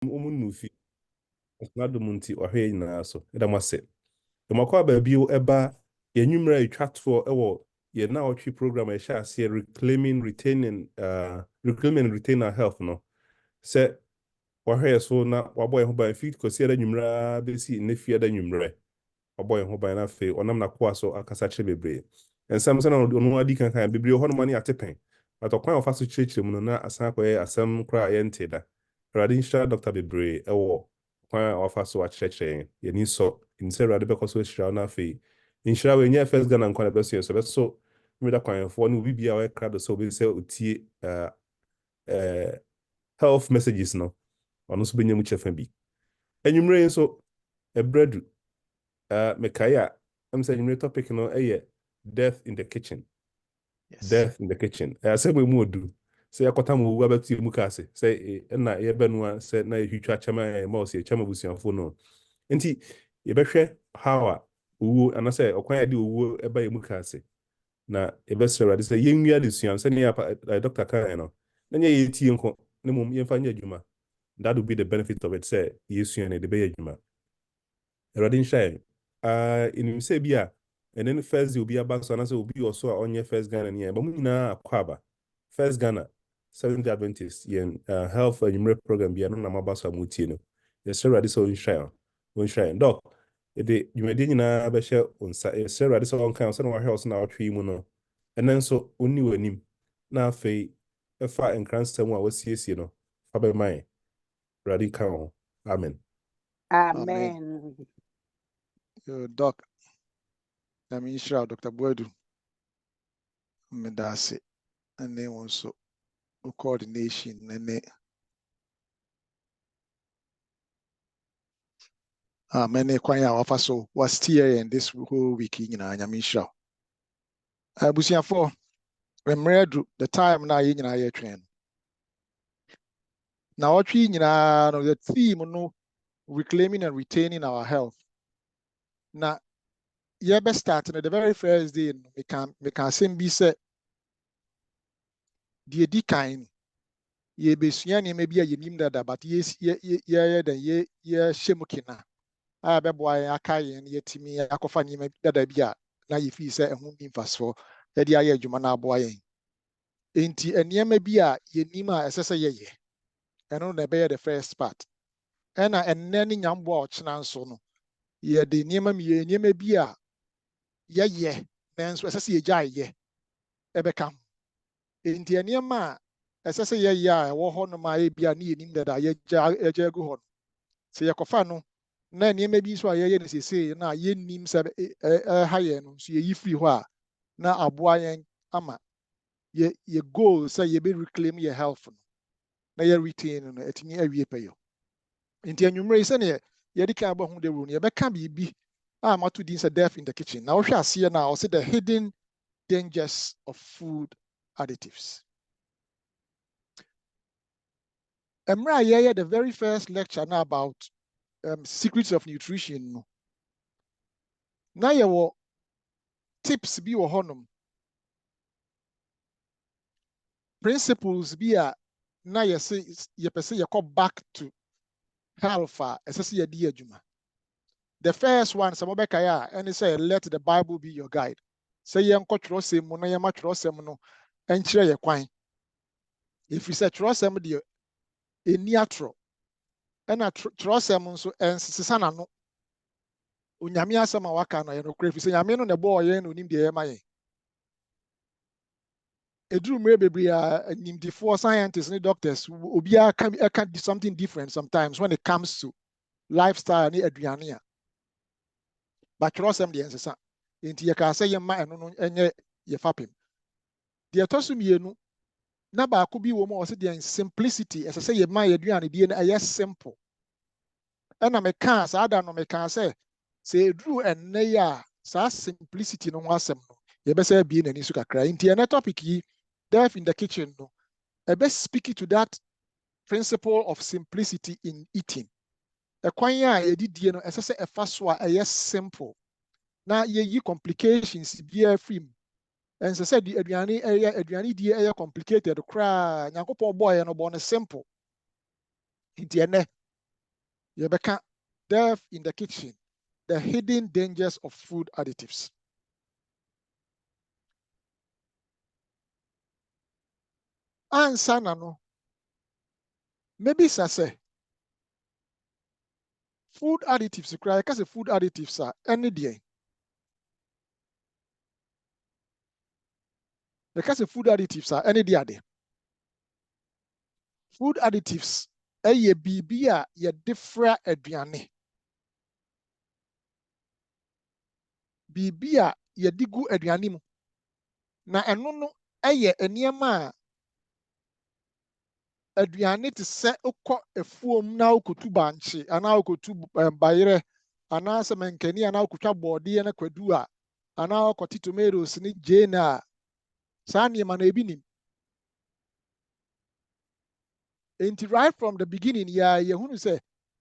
Umunufi. Nado munti ohwe nyina so. Eda mase. Demakwa baabi eba yenwumra etwato ewo ye na otwe program e sha ase reclaiming retain our health no. Se wahwe so na wabɔ ho ban fit ko se da nwumra besi ne fie da nwumre. Wabɔ ho ban na fe onam na kwa so akasa kye bebre. Ensam se na ono adi kan bebre ho no mane atepen. Atokwan ofa so kyerɛkyerɛ mu no na asan akɔyɛ asɛm kora yɛnte da. Radin sha Dr. Bebre ewo kwan ofa so akyerɛkyerɛ yɛni so nse rade bɛkɔ so ahyira na afei nhyira we nya first Ghana nkwan bɛso so bɛso mmeda kwanfo no bibia we krado so bi sɛ otie health messages no ono so benyam kyɛfa bi enwumre nso ebredu mekaya am sɛ enwumre topic no death in the kitchen. Yes. Death in the kitchen. Sɛ mu odu sɛ yakɔta mu wu abɛtu mu ka ase sɛ na yɛbɛnoa sɛ na yɛhwitwa kyɛma ma ɔsɛ kyɛma busuafo no nti yɛbɛhwɛ how a wu anasɛ ɔkwan yɛde wu ɛba yɛ mu ka ase na yɛbɛsrɛ Awurade sɛ yɛnwia de suam sɛ ne yɛ Dr. Kan no na nyɛ yɛtie nko ne mom yɛmfa nyɛ adwuma. That would be the benefit of it sɛ yɛsua ne de bɛyɛ adwuma. Awurade nhyɛ inim sɛ bi a and then first day will be about so anasɛ obi also on your first Ghana ne ba mu nyinaa akwaba first Ghana Seventh Adventist yɛn health enumere program bi no na maba so amutie no yɛsrɛ Awurade sɛ ɔnhyira dɔk ɛde dwumadi nyinaa bɛhyɛ onsa yɛsrɛ Awurade sɛ ɔnka sɛ na wahwɛ ɔso na ɔtwe mu no ɛnɛ nso onni w'anim na afei ɛfa nkransɛm a wasiesie no fa bɛma yɛn Awurade ka ho amen. Amen. Doc, I mean, sure, Dr. Boadu, Medase, and then also coordination, and then many kwanya offer so was here in this whole week in Yamisha. Busia for remember the time now in a train. Now, what we the theme no reclaiming and retaining our health. Now, yeah, best starting the very first day, we can same be said. The decline, ye be swian, maybe a yenim that, but yes, shemukina. I be boy, a kayan, yet me, a cofani, that idea. Now, if he said a moon fast for that, ya jumana boy. Ain't and ye may be a yenima as ye, and on the first part. And nanny young watch now so no. Ye de niema may be a ye, then so as a jay ye, ebekam. Ain't ye near ma, as I say, ya, war honor my be a need him that I ye go on. Say a cofano, nan ye may be so ye say, na ye nim said a high no, so ye free wa, na a boy ama. Ye go say ye be reclaim your health. Na ye retain it in every pay. Inti enumere sɛ ne yɛde kan ba hu de ru ne yɛbɛka biribi a mato din sɛ death in the kitchen. Now wohwɛ aseɛ na ɔsɛ the hidden dangers of food additives. Emra yɛyɛ the very first lecture now about secrets of nutrition no. Na yɛwɔ tips bi wɔ hɔnom. Principles bi a na yɛsɛ yɛpɛ sɛ yɛkɔ back to Alpha, SSD Juma. The first one, some Bekaya, and say, let the Bible be your guide. Say, young coach Rossem, Monayama Trossemono, and share your quine. If you say Trossem, dear, in Niatro, and a Trossemon so and Sisana no Unyamia Samawaka, and Crayfish, say, I'm in on the boy and unim the MIA. A drew maybe named the four scientists and doctors will be can do something different sometimes when it comes to lifestyle ni aduane but trosem de ensesa enti ye ka say ye ma eno no enye ye fapem de etosum ye nu na ba ko bi wo mo o se de simplicity ese say ye ma ye aduane die na ye simple ena me ka sa ada no me ka say edru enne ya sa simplicity no ho asem no ye be say bi na ni su kakra enti ene topic yi death in the kitchen no e be speak to that principle of simplicity in eating. A kwanya edidie no ese se efa so a simple na ye yi complications be free and se the aduane die complicated kra nyankopon boy no bo no simple nti ene Yebeka, death in the kitchen, the hidden dangers of food additives. Answer no. Maybe say food additives, cry because food additives are any day. Because food additives are any day. Food additives, ye bibia ye different aduane. Bibia ye digu aduane mu. Na eno no eye enema aduane te se ukọ efuom na ukotu banche ana ukotu bayire ana se menkani ana ukotwa bode na kwadu a ana ukoti tomatoes ni jena sa niema na ebinim. And right from the beginning, you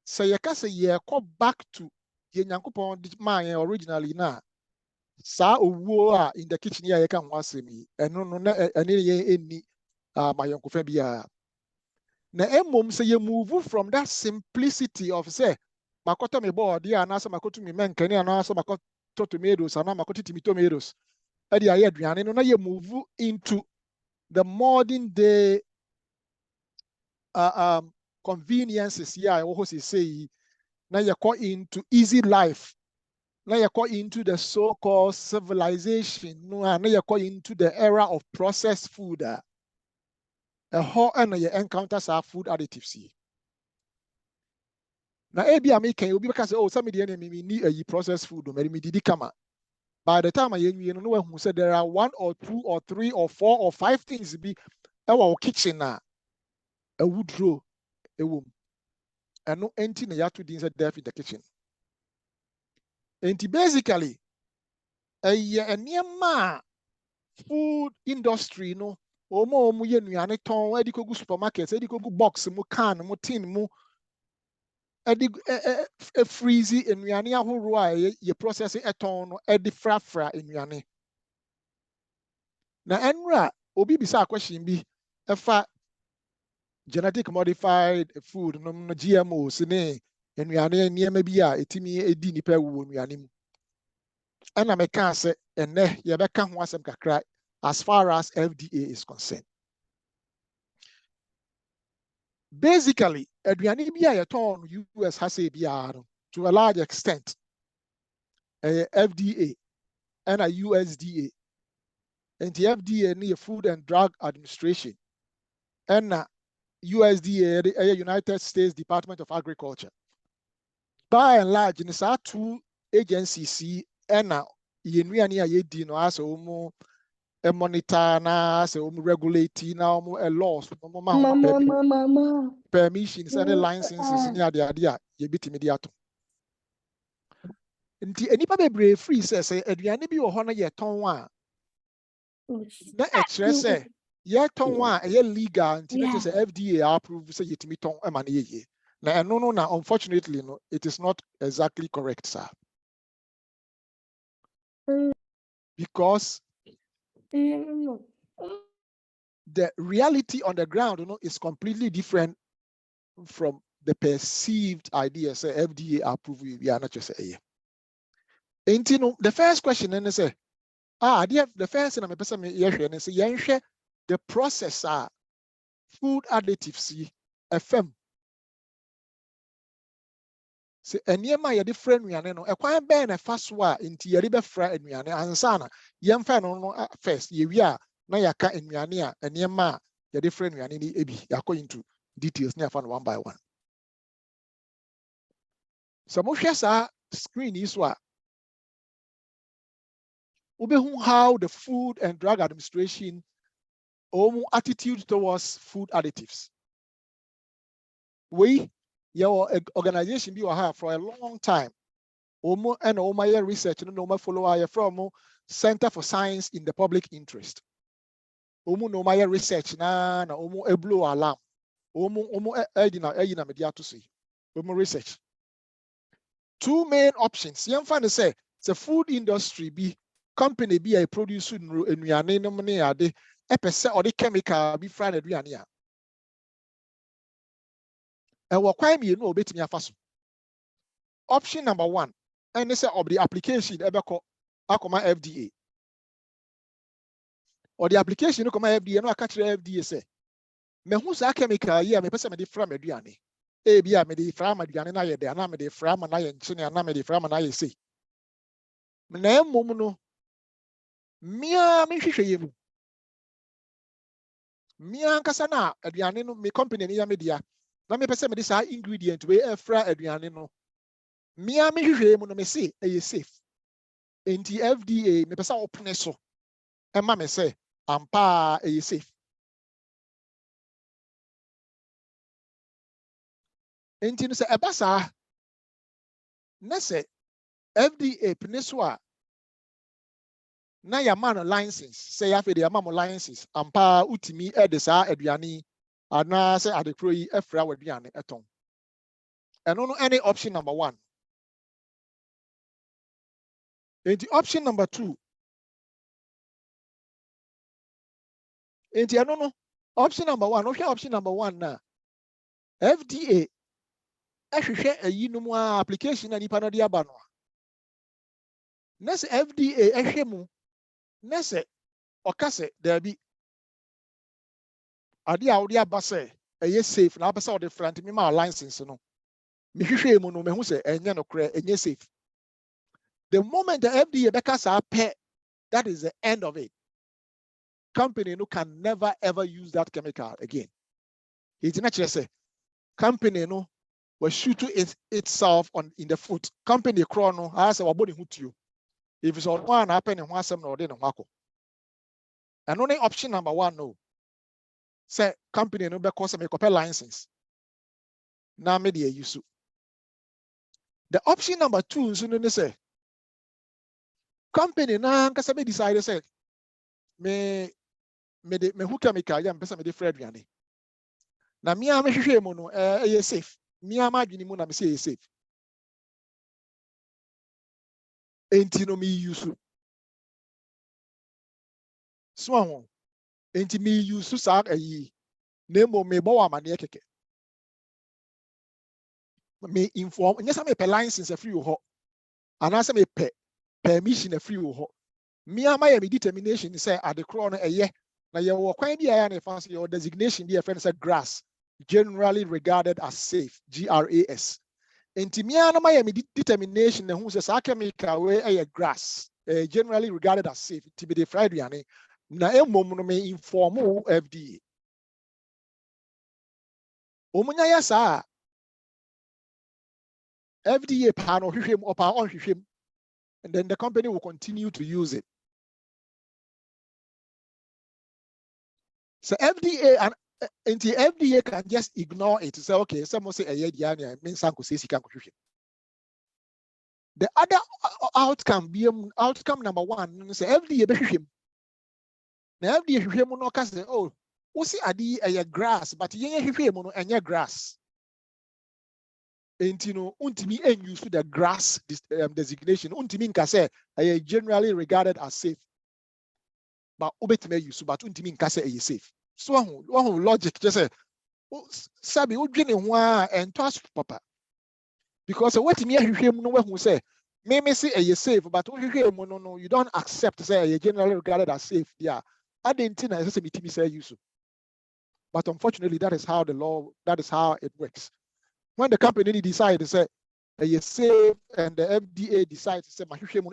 say you can say you come back to the Nyankopon man originally na sa owo in the kitchen you can wase me and no any my uncle Fabia. Na emom say you move from that simplicity of say makoto me board ya na so makoto me men kani na so makoto tomatoes na makoto timi tomatoes. E dey aduane no na you move into the modern day conveniences here, what he say, now you call into easy life, now you call into the so-called civilization, now you call into the era of processed food. How and you encounter some food additives. Now, maybe can you because oh, some of the enemy need a processed food, maybe did come. By the time you know who said there are 1 or 2 or 3 or 4 or 5 things be our kitchen now, a wood row, a womb. And no empty na yatu things death in the kitchen. And basically, a food industry no omo ye nuane ton edi kogu supermarket edi kogu box mu can mu tin mu edi freeze nuane ahoro a ye process eton no edi frafra nuane. Na enra obi bisa question bi efa genetic modified food no GMOs ne nuane niema bi a etimi edi nipa wu nuane mu. Ana meka say ene ye beka ho asem kakra as far as FDA is concerned. Basically, aduane bi a yeton US has a biara to a large extent FDA and a USDA and the FDA ni Food and Drug Administration and USDA the United States Department of Agriculture. By and large, in these 2 agencies and yenuane a yedi no as omo a monitor na as omo regulate na omo a laws mama permissions and licenses ni ade a ye bitimi di ato. Nti enipa bebre free says aduane bi wo ho na ye ton a na e kire say ye ton a ye legal nti na say FDA approve say yetimi ton e ma na ye. Na no na unfortunately no it is not exactly correct, sir. Because the reality on the ground is completely different from the perceived idea say FDA approve we are not just say. And the first question and say the first thing I'm person and say the processor food additives FM say eniema ye different nuane no ekwan ben na fa so a nti ye be fra anuane ansa na ye mfa no first ye wi a na yaka anuane a eniema ye different nuane ni ebi yakọ into details na fa no one by one. So mo hwe sa screen is wa obehu how the Food and Drug Administration attitude towards food additives. We your organization be for a long time. And research no follow from Center for Science in the Public Interest. No research na a blue alarm. Media to see. Research. 2 main options. Young fan say the food industry be company be a produce nuane no money ade epese or the chemical be fried aduane a. And what crime you know betimi afa so. option number 1 and they say of the application ebeko akoma FDA or the application no koma FDA no aka kire FDA say me hu sa chemical here me pese me de fra maduane e bia me de fra maduane na ye de na me de fra ma na ye nchene na me de fra ma na ye sei na emom no mia me hwehwe ye mu mia nkasa na aduane no me company ni ya me dia na me pese me de sa ingredient we fra aduane no mia me hwehwe mu no me say e safe enti FDA me pese opene so e ma me say ampa e safe enti no say eba sa na say FDA pene so a na ya man license say ya fe de ya man license ampa utimi e de sa aduane ana say adekro yi efra waduane eton eno no any option number 1 enti option number 2 enti eno no option number 1 no option number 1 na FDA ehwehwe ayinum a application na nipa no de aba no na say FDA ehwe mu na say okase there be ade a wo de aba say eye safe na abasa wo de front me ma license no me hwehwe mu no me hu say enye no kre enye safe the moment the FDA beka sa pe that is the end of it company no can never ever use that chemical again it's not say company no was shoot itself on in the foot company chrono as our body hoot you if it's on one happen in one sem no dey no mako and only option number 1 no say company no be cause me copy license na me dey use the option number 2 so no say company na nkasa me decide say me who chemical ya mpesa me dey free aduane na me a me hwehwe mu no e safe me a ma adwene mu na me say e safe enti no me use so enti me use sa ayi na mo me bo amane keke me inform nyesa me pe license free ho ana say me pe permission free ho me ama ya me determination say adekro no eye na ye wo kwan bia ya na fancy your designation bia friend say grass generally regarded as safe GRAS enti me ana ma ya me determination na hu say sa chemical we eye grass generally regarded as safe ti be the fried yane na emom no me inform FDA omunya ya sa FDA pa no hwehwem opa on hwehwem and then the company will continue to use it. So FDA and the FDA can just ignore it to say, okay, someone say a means the other outcome be outcome number 1 say FDA be hwehwem. Now FDA hwehwem no ka say, oh, we see adi a grass, but yen hwehwem no enya grass. And you know, untimi use the grass designation. Untimi nka say generally regarded as safe. But ubetime use, but untimi nka say safe. So one logic just say, sabi udwene ho a ento papa. Because what me hwehwem no we say, me say safe, but hwehwem no you don't accept say generally regarded as safe. Yeah, I didn't think I say me say use. But unfortunately, that is how it works. When the company decides to say you're safe and the FDA decides to say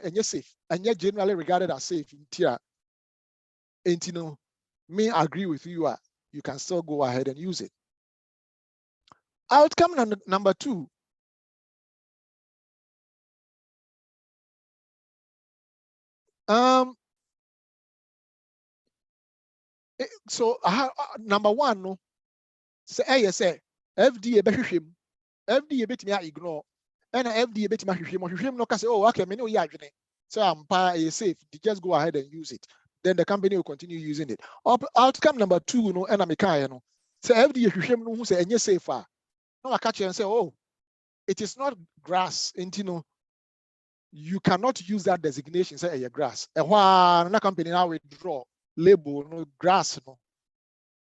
and you're safe and you're generally regarded as safe in tier, and you know, me agree with you, you can still go ahead and use it. Outcome number 2. So number 1 no say FDA be FDA bet me ignore and FDA bet me hwehwem no say, oh, okay, me no ya adwene so ampa is safe, just go ahead and use it, then the company will continue using it. Outcome number 2 no and ameka no say FDA hwehwem no hu say enye safe no I catch and say, oh, it is not grass, and you know you cannot use that designation say a grass and why na company now withdraw label no grass no,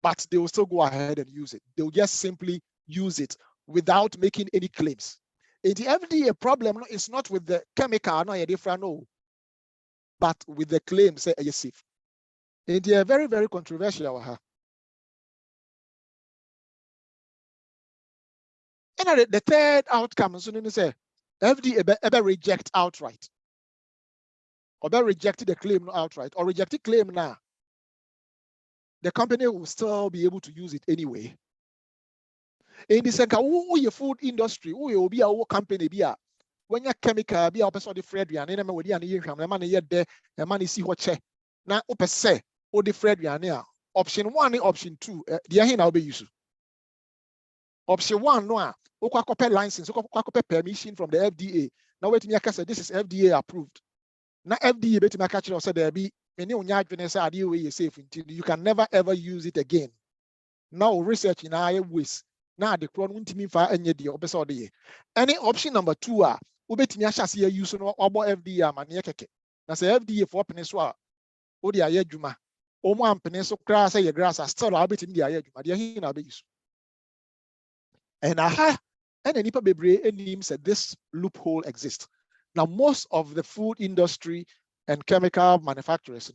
but they will still go ahead and use it. They will just simply use it without making any claims. The FDA problem is not with the chemical, no, a different no, but with the claim say are safe. They are very, very controversial. And the third outcome is say FDA ever reject outright, or reject the claim outright, or reject the claim now. The company will still be able to use it anyway. In the sense, who your food industry, who will be our company be a when your chemical be a person the Fred and then with the money yet there, the money see what check. Now, open say, or the Fred option 1 option 2, the ahin will be used. Option 1, no, okay, license, okay, permission from the FDA. Now, wait, me, I say this is FDA approved. Now, FDA, bet me catch it or say there be many unyard safe until you can never ever use it again. Now, research in our ways. Now, the crown won't mean for any of the any option number 2 are ubet me ashas here use no FDA man yekeke. Now, say FDA for peninsula, or the ayajuma, or one peninsula grass, say grass, are still a bit in the ayajuma, the ahin abuse. And and any baby names that this loophole exists. Now, most of the food industry and chemical manufacturers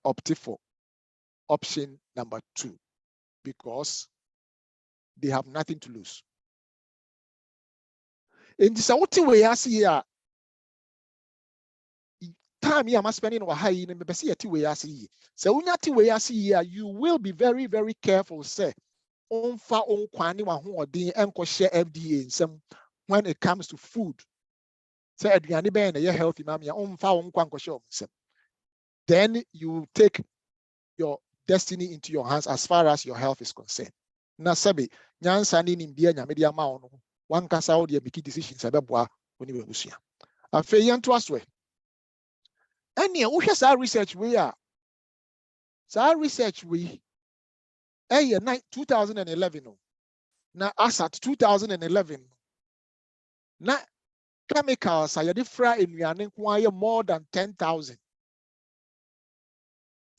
opt for option number 2 because they have nothing to lose. In this way, I see time you must spend in a high in the way I see. So when you see you will be very, very careful, say. On kwani wa ho odin enko share FDA nsem when it comes to food. Say aduane ben na healthy mama ya on fa on kwanko share nsem. Then you take your destiny into your hands as far as your health is concerned. Na sabi nyansa ni nimbia nyame dia ma ono wan kasa wo de make decisions abeboa oni we busua. Afa yento aswe. Ene wo hwe sa research we a sa research we 2011 now as at 2011 now chemicals are different in more than 10,000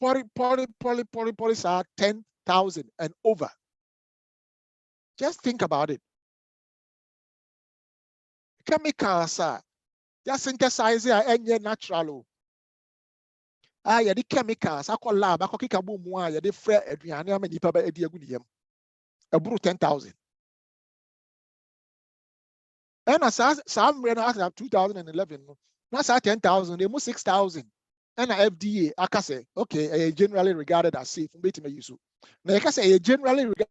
poly are 10,000 and over. Just think about it. Chemicals are just synthesize any natural. The chemicals I call lab I call kikabu mua ya different aduane amani pa ba edi agudiem. Eburu 10,000. And as some ran as 2011, that's 10,000, they move 6,000. And FDA, I can say, okay, generally regarded as safe. Now I can say generally regarded.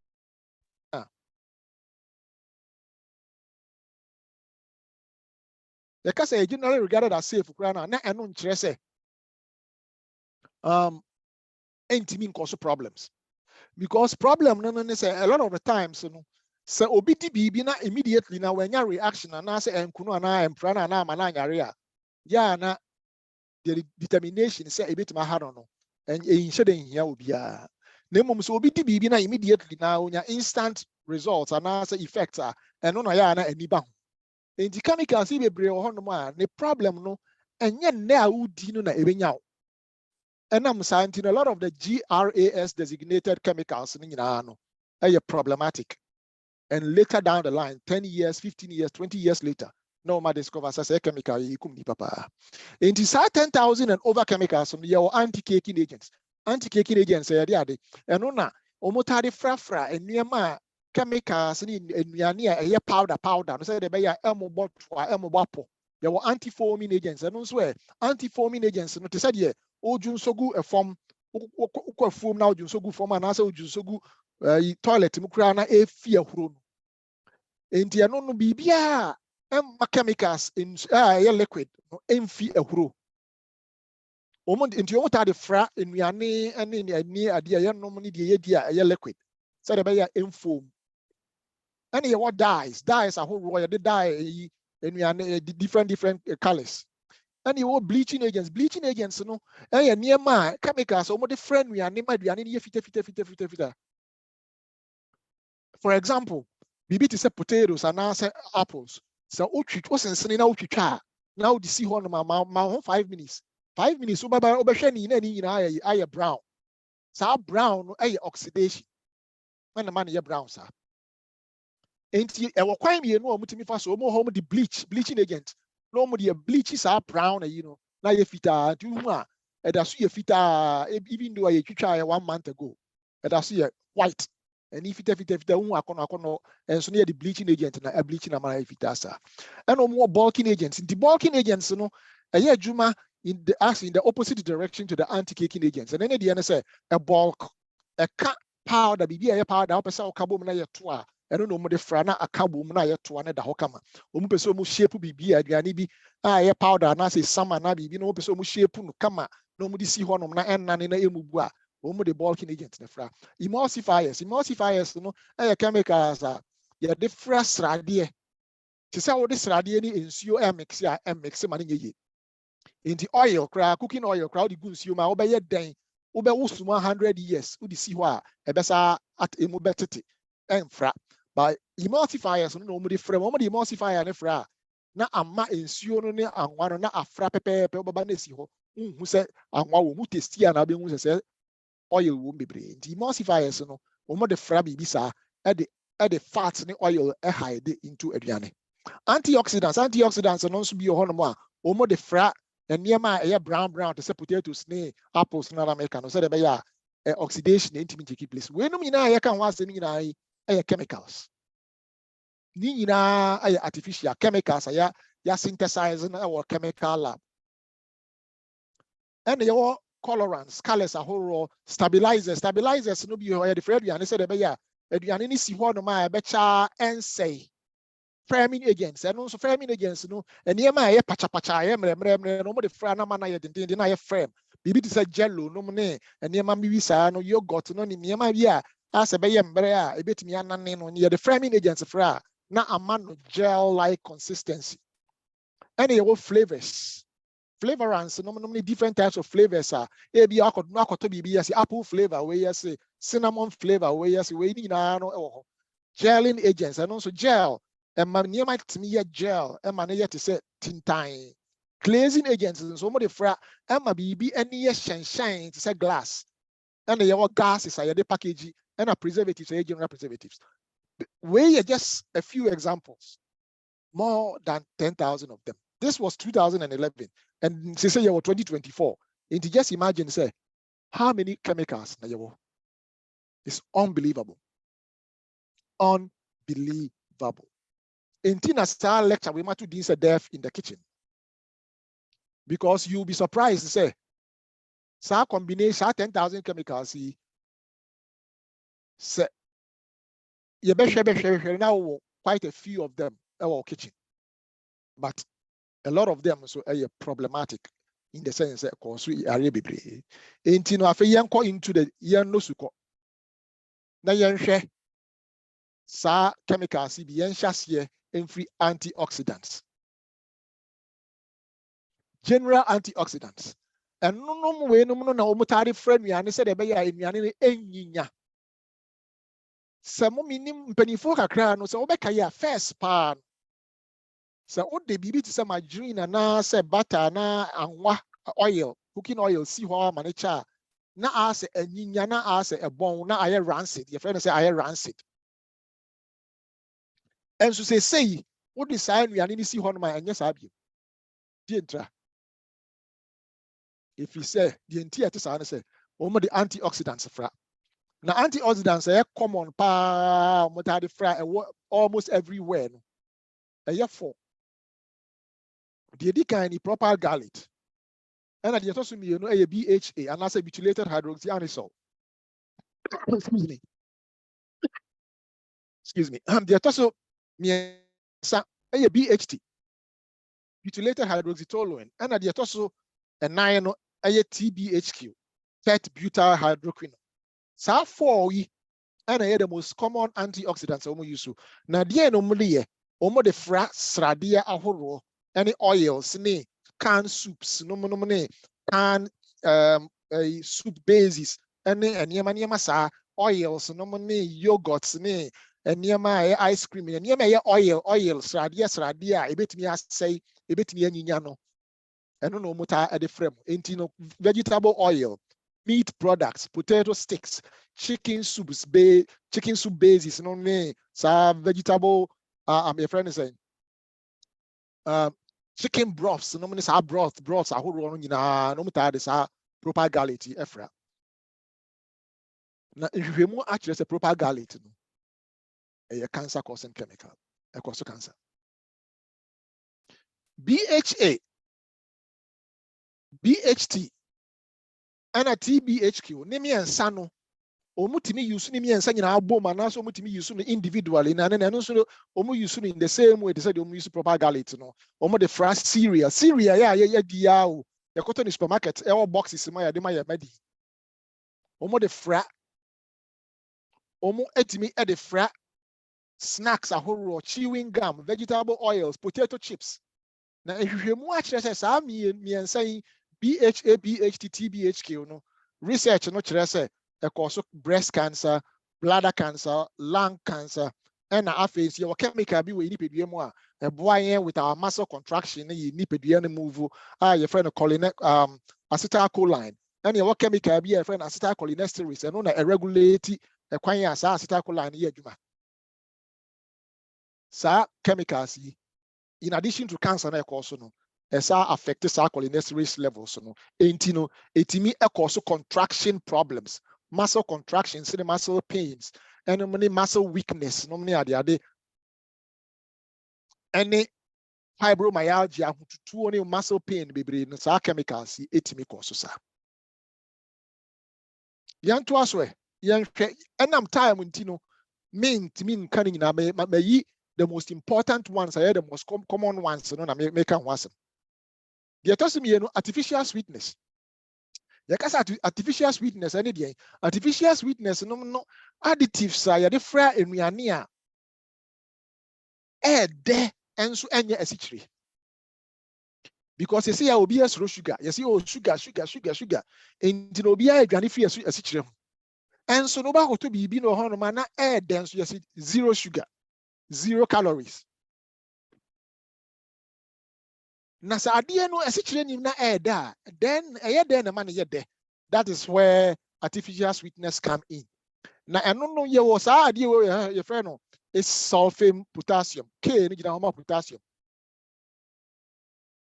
I can say generally regarded as safe. Ain't mean cause problems. Because problem no say a lot of the times, so OBTB na immediately now when your reaction and I say enkuno na emprana na mananya ya na the determination say a bit my hard on and in shedding here will be a name so OBTB na immediately now when your instant results and answer effects are and no ya na aniba. In the chemicals be bre ho no ma the problem no enye na udi no na ebenya. And I'm saying a lot of the GRAS designated chemicals are problematic. And later down the line, 10 years, 15 years, 20 years later, no man discovers as a chemical. In the 10,000 and over chemicals, your anti-caking agents. Anti-caking agents, and ona omotari frafra and near chemicals in powder. No say they be elmo your anti-foaming agents, and also anti-foaming agents, not to say Ojunsogu a form foam now Junsogu form and also Junsogu toilet mukrana a fear hurun. And no bibia chemicals in liquid no enfi a huru. Omond into your the fra in Miani and in near a dear normally the idea a liquid. So the in foam. And what dyes a whole royal they dye in different colors. And you bleaching agents, no. And near my chemicals, almost the friend we are near my fita. For example, bibi to say potatoes and now say apples. So it wasn't sending out to now the see one my 5 minutes. 5 minutes, so by overshining in I brown. So brown, oxidation. When the man is brown, sir. enti ewo kwan mi no omutimi fa so omo home the bleaching agent no mo the bleach is brown you know na ye fita tu hu a eda so ye fita even though ye twitwa 1 month ago eda so ye white and if fita hu akono enso na ye the bleaching agent na bleaching na ma ye fita sa and omo bulking agents the bulking agents no eye adwuma in the opposite direction to the anti-caking agents and then the say a bulk a powder bibi a powder opesa okabom na ye to a eno no mo de fra na akabom na ye to na da hokama omo pese omo shape bibi aduane bi a ye powder na say sama na bibi no pese omo shape no kama no mo de si honom na enane na emubu a omo de bulking agent na fra emulsifiers no e chemicals a ye de fra srade ti say wo de srade ni ensuo mix ma ne ye into oil cooking oil the goods you ma obey den obe wusum 100 years udi si ho a ebesa at emu betete enfra but emulsifiers no mo de frame mo de emulsifier ne fra na ama ensuo no ne anwa no na afra pepepe obaba na si ho nhu se anwa wo mu testi na be hu se oil wo bebre into emulsifiers no mo de fra bibi sa e de fat ne oil hide into aduane antioxidants no so bi ho no mo a mo de fra and near my brown to say potatoes, apples, not American, so the oxidation intimate take place. When you know I can was the chemicals. Nina artificial chemicals, ya synthesizing our chemical lab. And your colorants, colors, a whole stabilizers, no be the Fred, and said, "Edianini si one of my betcha and say." Framing agents and also framing agents no and near my pacha no more the frana man I didn't I frame bibi to say jello no money and near my visa no yogurt no near my yeah as a bay a bit me no near the framing agents fra na a man gel like consistency and your flavorants no many different types of flavors are ebi akọ to bibi yes apple flavor where yes cinnamon flavor where yes we ni na no gelling agents and also gel and my near my gel and my near to say tintain glazing agents and so much fra and my BB and yes shine to say glass and the your gas is a package and a preservatives general preservatives where just a few examples more than 10,000 of them. This was 2011 and say you were 2024 and just imagine say how many chemicals na you it's unbelievable In Tina Star lecture, we might do a death in the kitchen. Because you'll be surprised to say, sa combination 10,000 chemicals, say, you better now quite a few of them in our kitchen. But a lot of them so are problematic in the sense that cause we are really in Tino Afe yanko into the yan no suko. Na yan share sa chemicals be yan shasiye and free antioxidants. General antioxidants. And no way no na omutari friend ya ne said ebe ya enuane ne enyinya. Samo minim mpanifo kakra no se obeka ya first pan. Se ode bibi ti se margarine na se butter na anwa oil, cooking oil si ho ma ne cha na ase enyinya na ase ebon na aye rancid. Your friend say aye rancid. And so say what the sign enuane ni si ho no ma enye sa bi. Di entra. If you say the entire to say, the antioxidants fra. Now antioxidants are common pa motadi fra almost everywhere. Therefore, the kind proper gallate. And the also me a BHA and as a butylated hydroxyanisole. Excuse me. The also me a BHT, butylated hydroxytoluene, and the also a 9 a TBHQ, tet butyl hydroquinone. So for we and the most common antioxidants we use. Now the normally the fra sradia ahoro any oils ne canned soups no canned soup bases any yama sa oils no yogurts ne and yama ice cream and yama oil sradia a bit me say a bit me no and no muta at the frame into vegetable oil meat products, potato sticks, chicken soup bases, no me, vegetable, my friend is saying, chicken broths, no me sa broths, a whole run, no me tired is proper garlic, Efra. Now, if you more actually a proper garlic, a cancer causing chemical, a cause of cancer. BHA, BHT, and a TBHQ, name and sano, omutimi use name and san in our bomb, and also omutimi use individually, and also omu use in the same way they said you use proper garlic, no, omo the fresh cereal, yeah, the cotton supermarket, all boxes, my medi. Omo the fra, omo etimi at the fra, snacks, a whole chewing gum, vegetable oils, potato chips. Now, if you watch this, me and saying BHA, BHT, TBHQ, no research, no say a cause of breast cancer, bladder cancer, lung cancer, and our face, your chemical be with nipid a boy with our muscle contraction, you nipid move, your friend acetylcholine, and your chemical be a friend acetylcholinesterase, and on a regulate a quine as acetylcholine, yejuma. Sa chemicals. In addition to cancer, na also no, esa affect cholinesterase levels no. Entino, etimi also contraction problems, muscle contractions, muscle pains, and many muscle weakness. No many ade. Any fibromyalgia, to any muscle pain, baby, no sa chemicals, etimi cause sa. Yan to aswe, yan enam time intino, mean cunning na me the most important ones, the most common ones, no, na make once. The toss me, artificial sweetness. The case artificial sweetness, any day, artificial sweetness, no additives are the fra in Riania. De and so any a tree. Because you see, I will be a sugar, you see, oh, sugar, and no be a granny free as citrus. And so nobody to be no hormone, then so you see 0 sugar. 0 calories. Na sa ade no esichire nim na da, then then man there. That is where artificial sweetness come in. Na eno no ye wo sa ade wo ye friend no is sulfate potassium. K ni gina homa potassium.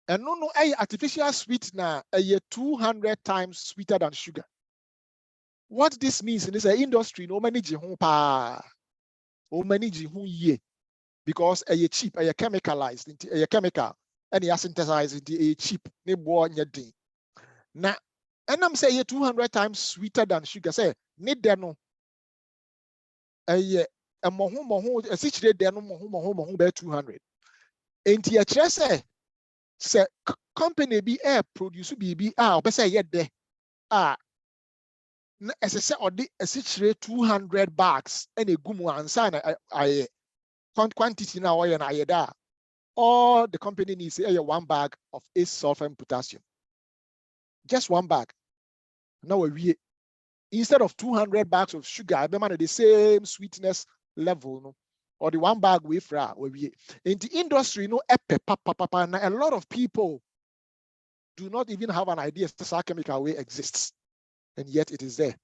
Eno no artificial sweet na 200 times sweeter than sugar. What this means in this industry no manage ho pa. O manage ho ye. Because cheap, chemicalized into a chemical, and you synthesize into a cheap, ne boy nyadi. Now, and I'm saying 200 times sweeter than sugar. Say, need there no a mohu, a situation there no mohu by 200. And you just say, company be air produce be but say yet there as I say, or the a situation 200 bags and a gumu and sign I quantity now and I da. All the company needs 1 bag of sulfur and potassium. Just 1 bag. Now we instead of 200 bags of sugar, I remember the same sweetness level, no? Or the 1 bag we fra we in the industry, no a lot of people do not even have an idea that chemical way exists, and yet it is there.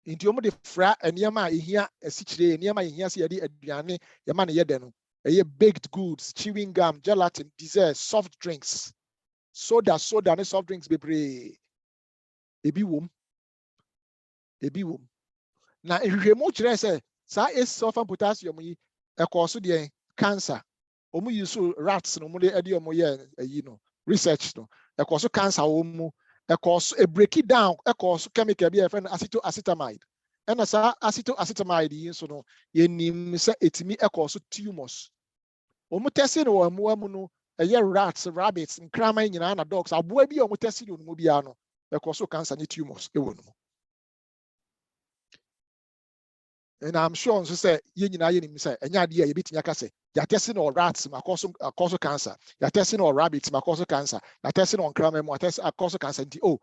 In the fra and yama here a situation, yama here see the aduane, yama yedeno. Baked goods, chewing gum, gelatin, dessert, soft drinks, soda, and soft drinks, baby. Ebi wom. Now, if you much say, is sulfur and potassium, a cause the cancer. Omu use rats, no more research, no, a cause cancer, a cause a break it down, a cause chemical, be a friend acetamide. And as acetamide, so no, ye nim say it me a cause tumors. Omu testing or muamuno a rats, rabbits, and crama in an dogs. A boy be omu testing on mubiano, a cause cancer ni tumors. And I'm sure on say yin say and yadia bit yakase. You're testing on rats, my cause cancer. You're testing on rabbits, my cause cancer. You're testing on crama, my test a cause cancer. Oh,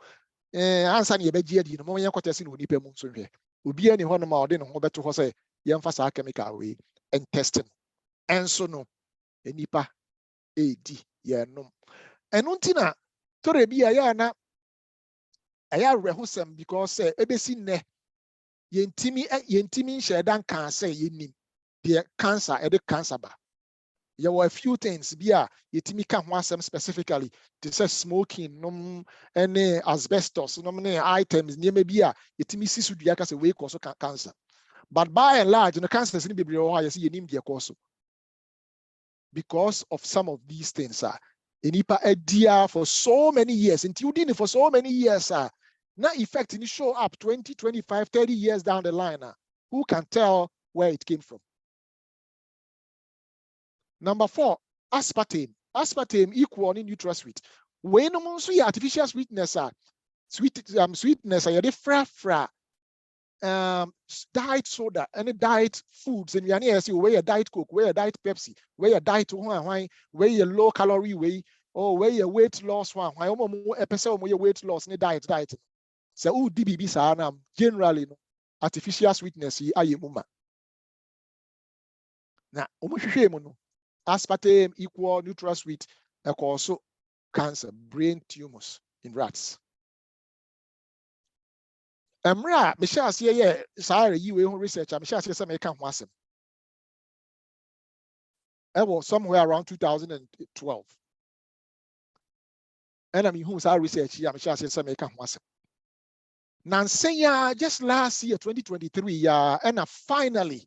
answer ye begia di no more yanko testing on nipemun so here. Ubi any one more than Robert to say yamfasa chemical way and testing. And so no. Enipa AD yeah no enunti na tore bia ya na ɛyɛ awerɛhosɛm because ebesi nnɛ yɛntimi nhyɛ dan kan sɛ yɛnim deɛ cancer ɛde cancer ba. There were a few things bi a yɛtimi ka ho asɛm specifically to say smoking nom ne asbestos nom ne items nneɛma bi a yɛtimi si so dua ka sɛ wei kɔ so cancer. But by and large, the cancer is bebree wɔ hɔ a yɛsɛ yɛnim deɛ kɔ so. Because of some of these things enipa adia for so many years, including for so many years now effect in show up 20, 25, 30 years down the line. Who can tell where it came from? Number 4, aspartame. Aspartame equal in NutraSweet. When no so artificial sweetness sweetness are fra diet soda and diet foods and you see where your diet Coke, where your diet Pepsi, where your diet wine, where your low calorie way, or where your weight loss one, why episode where your weight loss in diet. So DBB sana generally no artificial sweetness aye muma. Na no aspartame equal NutraSweet also cancer, brain tumors in rats. Emra, Michelle say yeah, sorry, you research. Michelle say some can wasem. It was somewhere around 2012. And I mean who's our research here? Michelle say some can wasem. Nansenya just last year, 2023, and finally,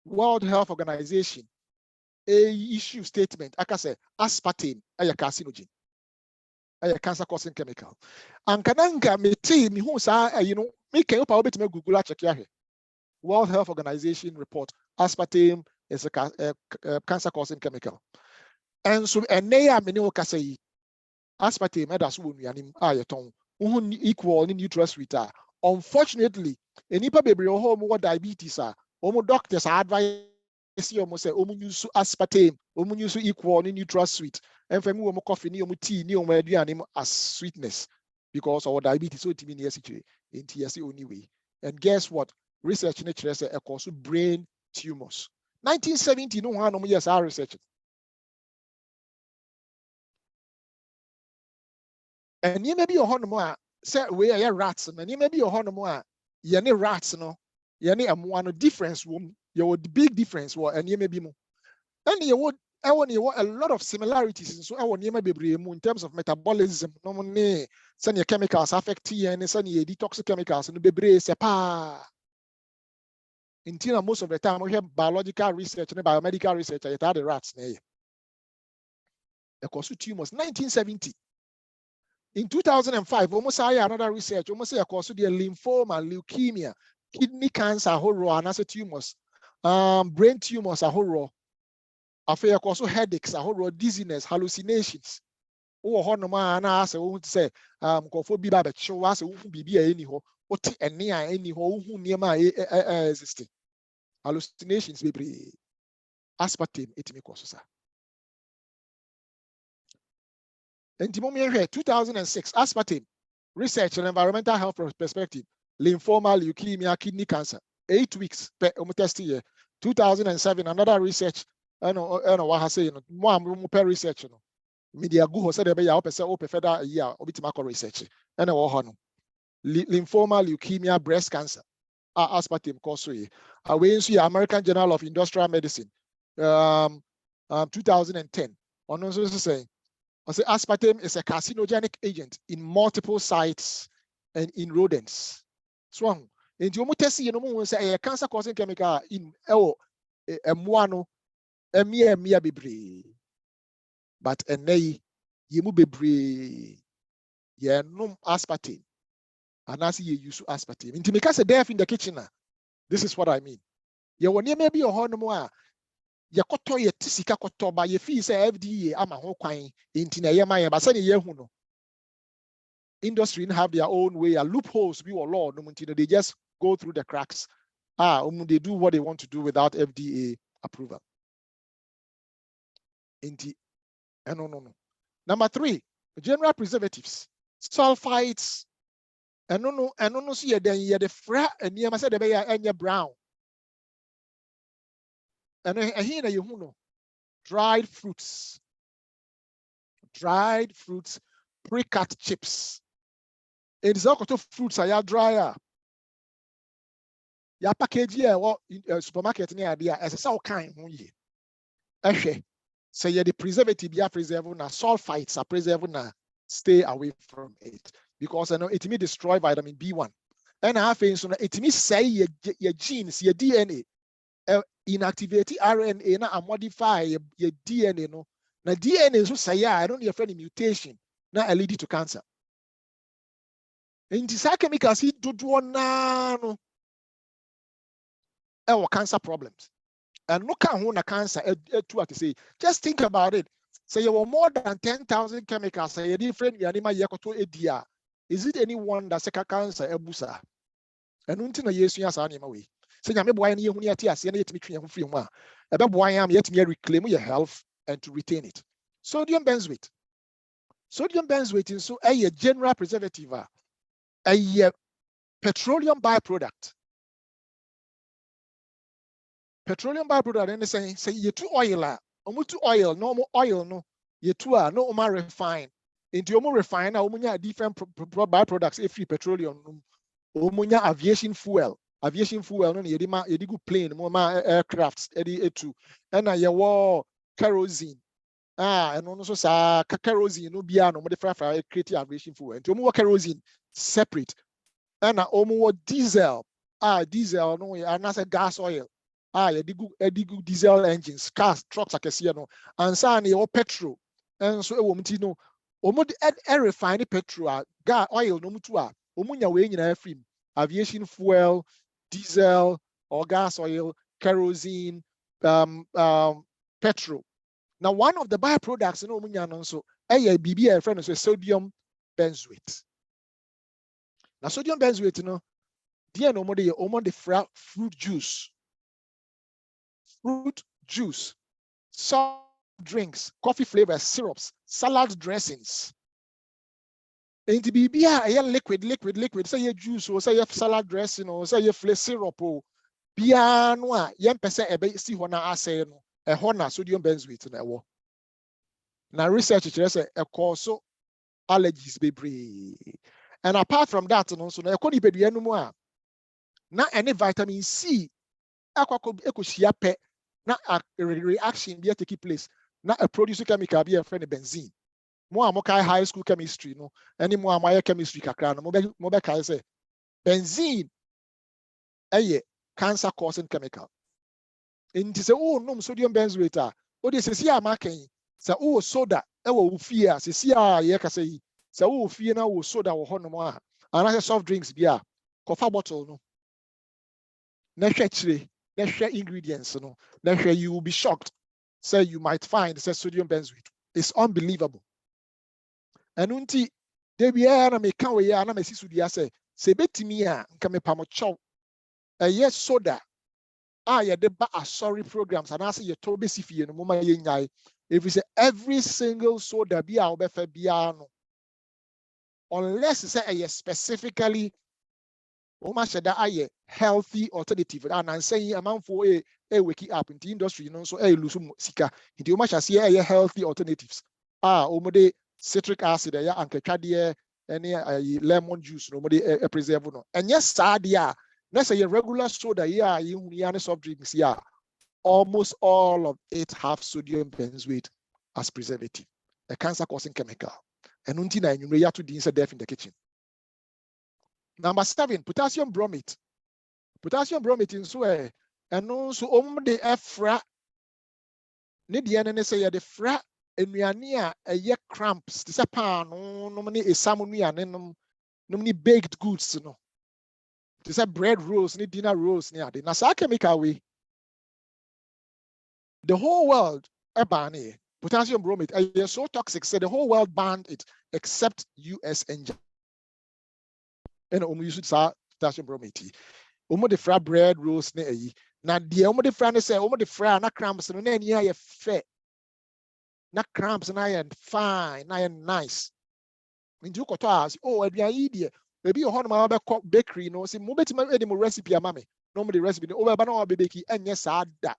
World Health Organization issue statement. I can say aspartame a carcinogen, a cancer causing chemical. And kananga me team who say me can you me Google check here. World Health Organization report, aspartame is a cancer-causing chemical. And so, and they are many say aspartame, that's one we are equal in NutraSweet. Unfortunately, any baby home what diabetes doctors advise you almost say use aspartame, use equal in NutraSweet, and for me coffee, tea, as sweetness because our diabetes so in TSC only way. And guess what? Research nature say a cause brain tumors. 1970 no one years our research. And you may be a honor say we are rats, and you may be a honor ye rats no ye one difference room, you would big difference and you may be more. And you would a lot of similarities so our name be in terms of metabolism, no send your chemicals affect and send your detox chemicals and be sepa. Until most of the time we have biological research and biomedical research at the rats. The cause tumors 1970. In 2005, almost another research, almost a cause the lymphoma, leukemia, kidney cancer, horror, and as tumors, brain tumors, a horror, affair also headaches, a horror, dizziness, hallucinations. Oh, honoma, and I won't say, cophobia, but show us who be anyhow, what and near anyhow, who near my existing. Hallucinations be aspartame etimi causes. And 2006 aspartame research and environmental health perspective lymphoma leukemia kidney cancer 8 weeks per test year 2007 another research what I say more per research media go said be ya opese further year obitima research and lymphoma leukemia breast cancer aspartame cause we in American Journal of Industrial Medicine 2010 on also saying aspartame is a carcinogenic agent in multiple sites and in rodents. So in the test say a cancer causing chemical in emuano emia bebre but enei yemu bebre ye num aspartame and as you use aspartame into make us a death in the kitchen. This is what I mean. You will never be a hormone. You koto ye tisika koto ba ye fee say FDA ama ho kwan inti na ye man ba say ye hu no. Industry have their own way, loopholes we or law no munti they just go through the cracks. They do what they want to do without FDA approval. Inti no. Number 3, general preservatives, sulfites. No see ye then ye the fra and ye must say the be enya brown. And here you know dried fruits, pre-cut chips, It is all fruits are dry. Ya package here or supermarket near there as a so kind ye. Say the preservative be preserve na sulfites are preserve na stay away from it because I know it may destroy vitamin B1. And I think so it may say your genes, your DNA inactivate RNA na modify your DNA no. Na DNA so say I don't need a mutation na lead to cancer. In this chemicals it do na no cancer problems. And look at who na cancer to say. Just think about it. Say you were more than 10,000 chemicals. Say different animal yakoto edia. Is it any one that second cancer ebusa? And until na yesu ya sa animal way. Say nyame boy na yehuni ati ase na yetimi twe free mu a. Ebe boy am yetimi reclaim your health and to retain it. Sodium benzoate. Sodium benzoate is so a general preservative, a petroleum byproduct. Petroleum byproduct and say you two oil oil normal oil no you two are no refine into your refine na different byproducts if petroleum omunya aviation fuel no yedi go plane mo aircrafts etu and na your kerosene and also sa kerosene no bia no mo de create aviation fuel into omu kerosene separate and na omu diesel diesel no and as a gas oil edigu diesel engines, cars, trucks akese no ansa na your petrol and so ewom no omo de refine petrol gas oil no mutu a omunya we nyina free aviation fuel, diesel or gas oil, kerosene, petrol. Now one of the byproducts no omunya no so bibi a friend so sodium benzoate. Now sodium benzoate no dia no omo de fruit juice, soft drinks, coffee flavors, syrups, salad dressings. And to be a liquid, say your juice or say your salad dressing or say your syrup or piano, young person see what I say no a hona sodium benzoate na wo. Now research a cause allergies be. And apart from that, also na ekodi bedua no mu a na any vitamin C ekoshia pe na a reaction be take place na a produce chemical be a friend benzene. Mo amokai high school chemistry no any mo amaya chemistry kakra no mo be kai say benzene cancer causing chemical. And say oh no sodium benzoate o de say amaken say oh soda wo fie a say ye ka say say wo fie na wo soda wo hono mo a and soft drinks be a coffee bottle no na hwe ingredients no na hwe you will be shocked say you might find say sodium benzoate. It's unbelievable. And unti de bia na me kan we ya na me sisu dia say betimi a nka me pamo chow yes soda ye de ba sorry programs and say ye to be sifie no mama ye nyai if you say every single soda bia obefa bia no unless say specifically a healthy alternative and saying amount for a waking up in the industry you know so lose sika into much as a healthy alternatives omode citric acid ya anketwade any lemon juice no mode preserve no and yes sad ya na say regular soda ya you soft drinks ya almost all of it have sodium benzoate as preservative, a cancer causing chemical and until na you ya to the death in the kitchen. Number 7, potassium bromate. Potassium bromate in so and also the efra ne de ene say the fra enuane a ye cramps the pan no many a salmon no many baked goods no. They say bread rolls ni dinner rolls ni ade. Na sa chemical we the whole world ban potassium bromate is so toxic say the whole world banned it except US and Japan. And use potassium bromate. The fra bread rolls na eyi. Na de the fra ne say the fra na cramps no na ani aye fair. Na cramps na aye fine, na aye nice. Nti ukoto as aduan yi de ebi ho no ma be bakery no say mo betima edi mo recipe ama me. No mo the recipe no be ba na be bake enye sa da.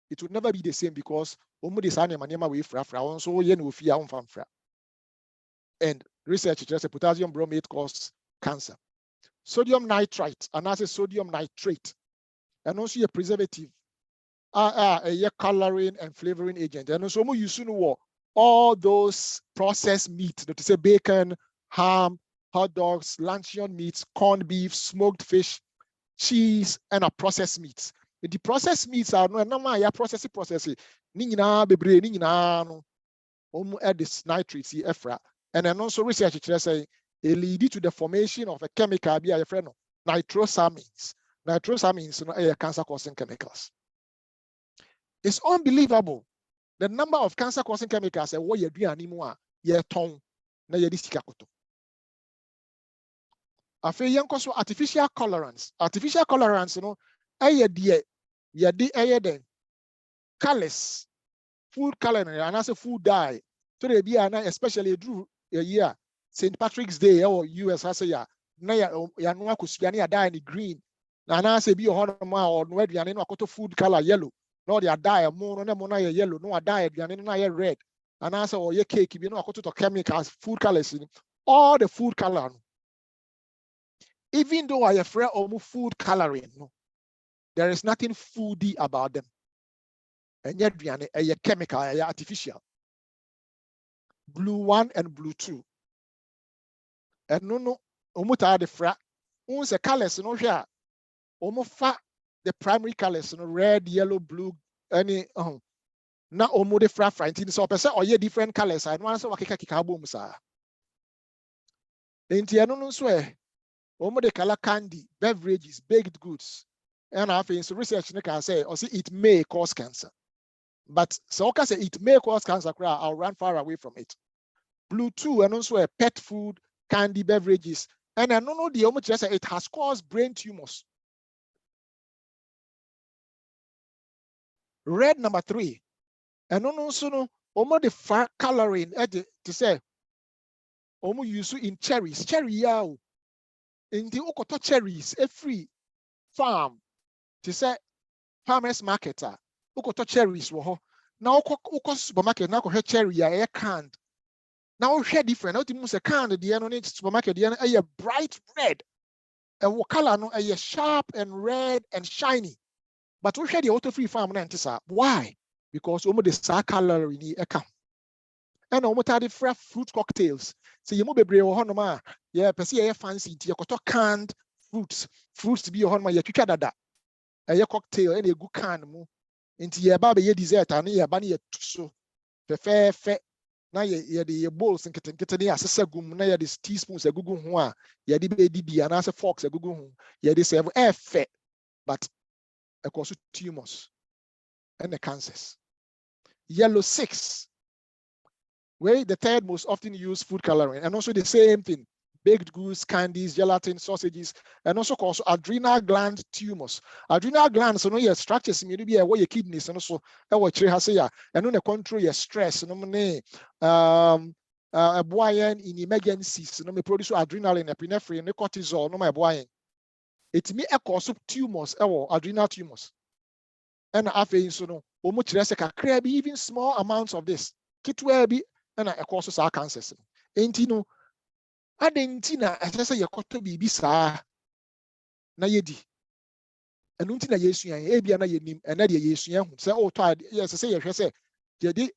It would never be the same because the sa na ma we fra on so ye na ofia on fam fra. And research just potassium bromate cause cancer. Sodium nitrite and as a sodium nitrate, and also a preservative, a coloring and flavoring agent. And also we use all those processed meat, that is a bacon, ham, hot dogs, luncheon meats, corned beef, smoked fish, cheese, and a processed meats. The processed meats are no processing. Nina bebre nina no add this nitrates efra. And then also research say it lead to the formation of a chemical be a friend nitrosamines. Nitrosamines are cancer causing chemicals. It's unbelievable the number of cancer causing chemicals and what you do anymore ye ton na ye disika koto. Afi yen so artificial colorants. Artificial colorants no aye de ye de aye den colors, food coloring and as a food dye. So they be especially through a year St. Patrick's Day or US has a ya na ya no akuspia na dye in green. Na na say be or no aduane no akoto food color yellow. No they dye mo no na yellow no dye aduane na red. And as or ye cake be no akoto chemicals food colors in all the food color. Even though I afraid of food coloring, no, there is nothing foody about them. And yet, a chemical, artificial. Blue 1 and blue 2. And no, omuta the fra. Unse colors no here. Omofa the primary colors no red, yellow, blue, any na omo the fra frantin so person or ye different colors. I want to wakika kikabum sa. Enti no so omo the color candy, beverages, baked goods. And I think so research can say or see it may cause cancer. But so can say it may cause cancer, I'll run far away from it. Blue 2 and also a pet food, candy, beverages. And I don't know the almost just it has caused brain tumors. Red number 3. And also no almost the far coloring to say almost use in cherries. Cherry yao. In the okoto cherries, a free farm to say farmers marketer. Okoto cherries wo now oko supermarket now ko cherry ya canned. Now share different. Now the canned the no supermarket the a bright red. And color no a sharp and red and shiny. But we share the auto free farm na why? Because almost the star color in a come. And almost the fresh fruit cocktails. So you move bebre wo no yeah, person fancy you canned fruits be your my twitwa dada. A cocktail and a good can mu. Into your baby ye dessert and ye bani ye so fe na ye the bowls and kitten as gum na ye the teaspoons a gugu ho ye the baby and as a forks a gugu ho ye the serve fe but a cause tumors and the cancers. Yellow 6 where the third most often used food coloring and also the same thing. Baked goods, candies, gelatin, sausages, and also cause adrenal gland tumors. Adrenal glands, so no your structures maybe where your kidneys and also what you have say and no control your stress. No a boy in emergencies, no me produce adrenaline, epinephrine, no cortisol, no my boy. It may cause tumors, adrenal tumors. And after so no, even small amounts of this. Kitwebi and a causes our cancers. Ain't you know? Adentina asese yekoto bibi saa na yedi enu ntina yesu an ebia na yenim ena de yesu an hu se o to asese ye hwe se yedi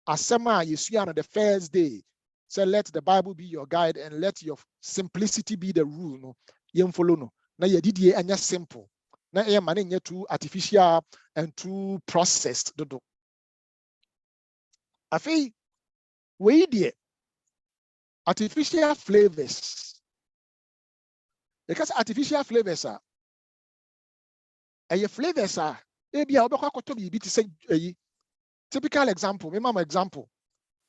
asema yesu an the first day say let the Bible be your guide and let your simplicity be the rule no yem follow no na yedi die anya simple na e ma na nya too artificial and too processed dodo afi we die artificial flavors. Because artificial flavors are flavors are maybe I'll be to say a typical example, my example.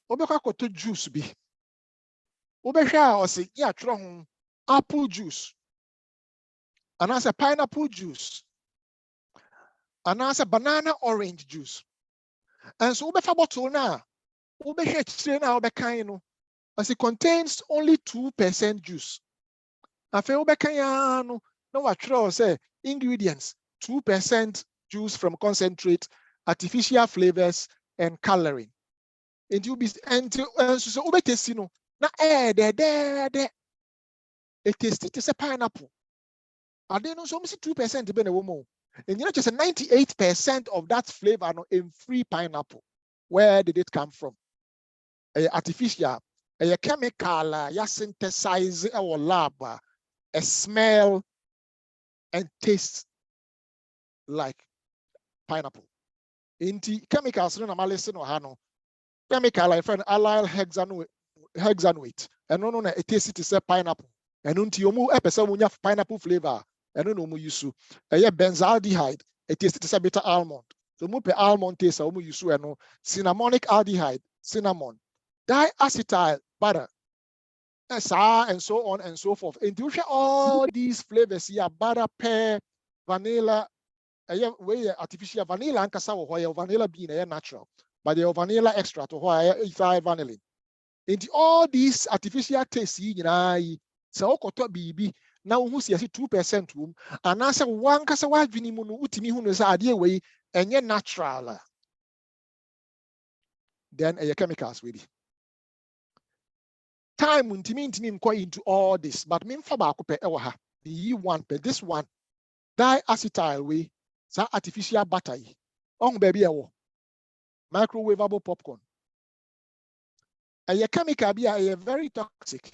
Obeka juice be. Obeka or say yeah apple juice. And as a pineapple juice. And as a banana orange juice. And so Obeka bottle now. Obeka now obeka as it contains only 2% juice. Afe obeka no watch say ingredients 2% juice from concentrate, artificial flavors and coloring. And you be and so obetesi no na de it tastes a pineapple. And then also 2% be na woman. And you know just 98% of that flavor no in free pineapple. Where did it come from? Artificial, a chemical, ya synthesize our lab, a smell and taste like pineapple. Inti chemicals no normally no hano. Chemical like friend allyl hexanoate. And no it tastes it is a pineapple. And unti omu epesa munya pineapple flavor. And no mu yusu. Benzaldehyde. It tastes it is a bitter almond. So mu pe almond taste omu yusu eno cinnamonic aldehyde, cinnamon. Diacetyl butter, and so on and so forth. And you share all these flavors here: butter, pear, vanilla, way artificial vanilla and cassava, vanilla bean, natural, but the vanilla extract or ethyl vanillin. And all these artificial tastes, so BB now who see 2% room, and answer one cassava vinimun utimi who idea way and yet natural. Then a chemicals with it. Time intimi quite into all this, but me for back pe ewa ha. The one pe this one diacetyl way, sa artificial butter. On baby ewo microwavable popcorn. A chemical be a very toxic.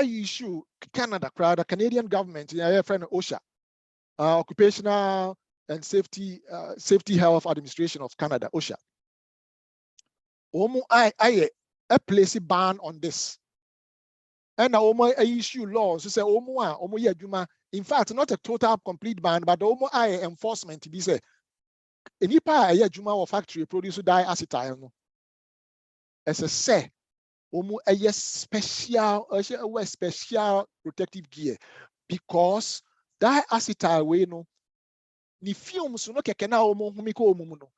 Issue Canada crowd, the Canadian government, a friend OSHA, Occupational and Safety Health Administration of Canada, OSHA. I place a ban on this. And I issue laws to say in fact, not a total complete ban, but enforcement to be say enipa juma or factory produce diacetyl no. As a say special protective gear because diacetyl way no ni fumes no keke na humiko no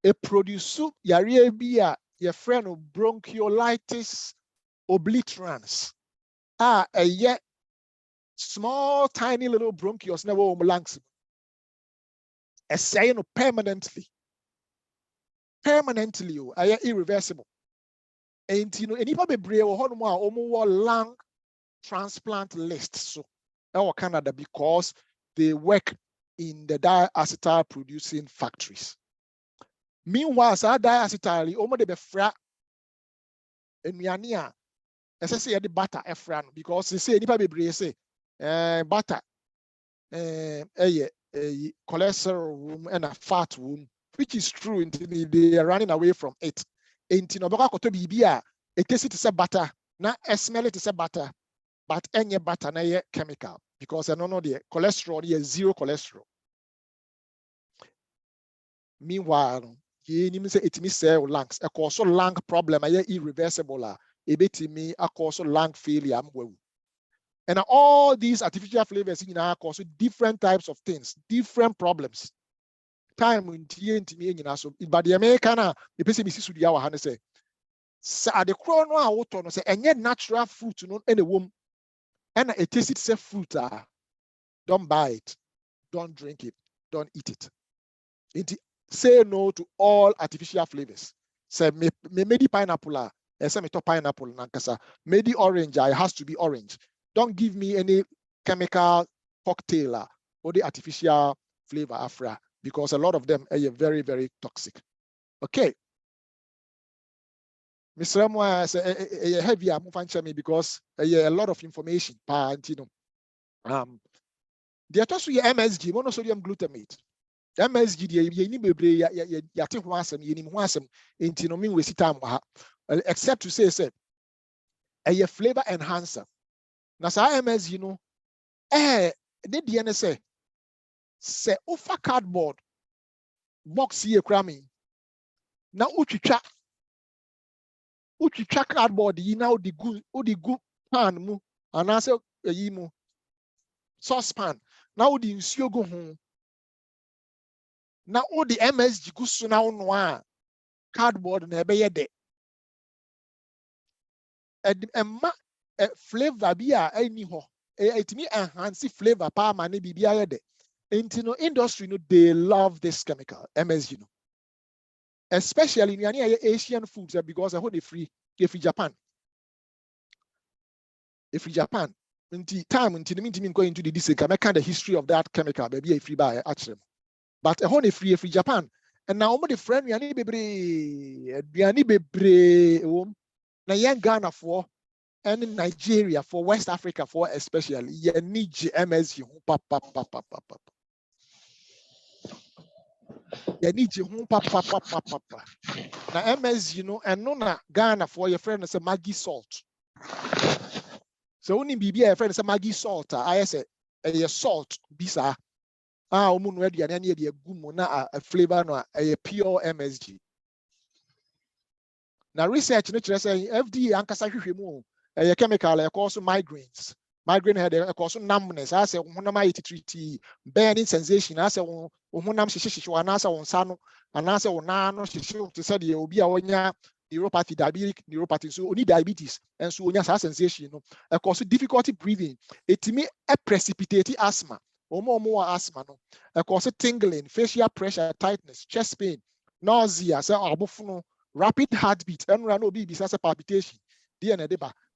e produce yare bi your friend of bronchiolitis obliterans. A yet small, tiny little bronchioles never lungs. A saying permanently, irreversible. And any probably lung transplant list. So our Canada because they work in the diacetyl producing factories. Meanwhile, our diacetyl almost the fra and miania. As I say, the butter efran because they say anybody be say butter cholesterol room and a fat room, which is true. They are running away from it. It tastes it is a butter, now smell it is a butter, but any butter na chemical because I don't know the cholesterol is zero cholesterol. Meanwhile, it means lungs, a cause lung problem, irreversible. Me cause lung failure. And all these artificial flavors cause different types of things, different problems. Time in TNT, so but the American, the person is to the hour, and say, the chrono water, say, and yet natural fruit, any womb, and it tastes it's a fruit. Don't buy it, don't drink it, don't eat it. Say no to all artificial flavors. Say, maybe pineapple. Say me to pineapple nankasa. Maybe orange. It has to be orange. Don't give me any chemical cocktail or the artificial flavor afra because a lot of them are very, very toxic. Okay. Mr. Moa say heavy me because a lot of information. The also MSG, monosodium glutamate. MSG except to say a flavor enhancer. Now MSG did the NSA say offer cardboard box here cramming. Now uchicha cardboard now the good pan mu and answer mu saucepan. Now the ensure go home. Now all the MSG goes so now no cardboard na ebe yede. Flavor bia any ho. It me enhance flavor pa mani bibia yede. Into industry no they love this chemical MSG no. especially in any Asian foods, because I hold it free if Japan. If Japan, time until the go into the DC, I kind of history of that chemical, maybe a free buy actually. But a honey free if Japan. And now the friend we ani bebre na young Ghana for and in Nigeria for West Africa for especially you need MSG you need na MSG and no na Ghana for your friend is a Maggi salt. So only be a friend is a Maggi salt. I say a salt bisa. Umun ready and any idea gumona a flavor no a pure MSG. Now research nature say FDA ankasa hwehwemu a chemical a cause migraines. Migraine head a cause numbness. I say honama treat burning sensation. I say honam shishishu anasa on sano anasa onano shishu to say the obi onya neuropathy, diabetic neuropathy, so only diabetes and so onya sensation a cause difficulty breathing. It me a precipitated asthma. More asthma no cause tingling, facial pressure, tightness, chest pain, nausea, rapid heartbeat, and run obi bisa palpitation.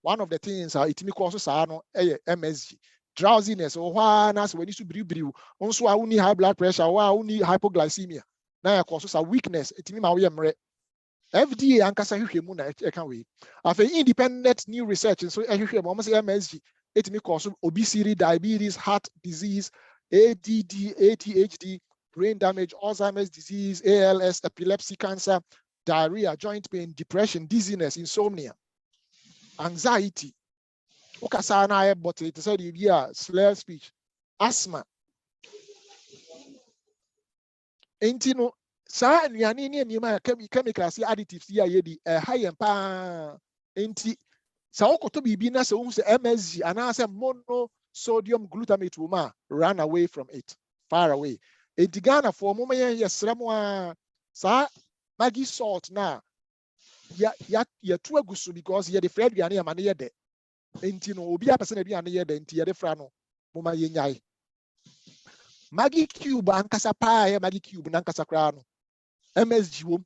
One of the things it may cause MSG, drowsiness, or when you to breathe, also I only high blood pressure, or only hypoglycemia. Now causes a weakness. It may FDA and Kasa Himuna can we have an independent new research and so MSG. It may cause obesity, diabetes, heart disease, ADD, ADHD, brain damage, Alzheimer's disease, ALS, epilepsy, cancer, diarrhea, joint pain, depression, dizziness, insomnia, anxiety. Okasana, but it said slur speech, asthma. Intino, sa yanini and yama chemicals, additives, high and pa. Sa to be bina so MSG and I say monosodium glutamate woman run away from it, far away. In Ghana for moment yes sa Maggi salt na ya too agusu because ye the friend we are near de. Intino obi a person be near de inti de frano moma ye nyai. Maggi cube ankasa pa Maggi cube nankasa krano. MSG wom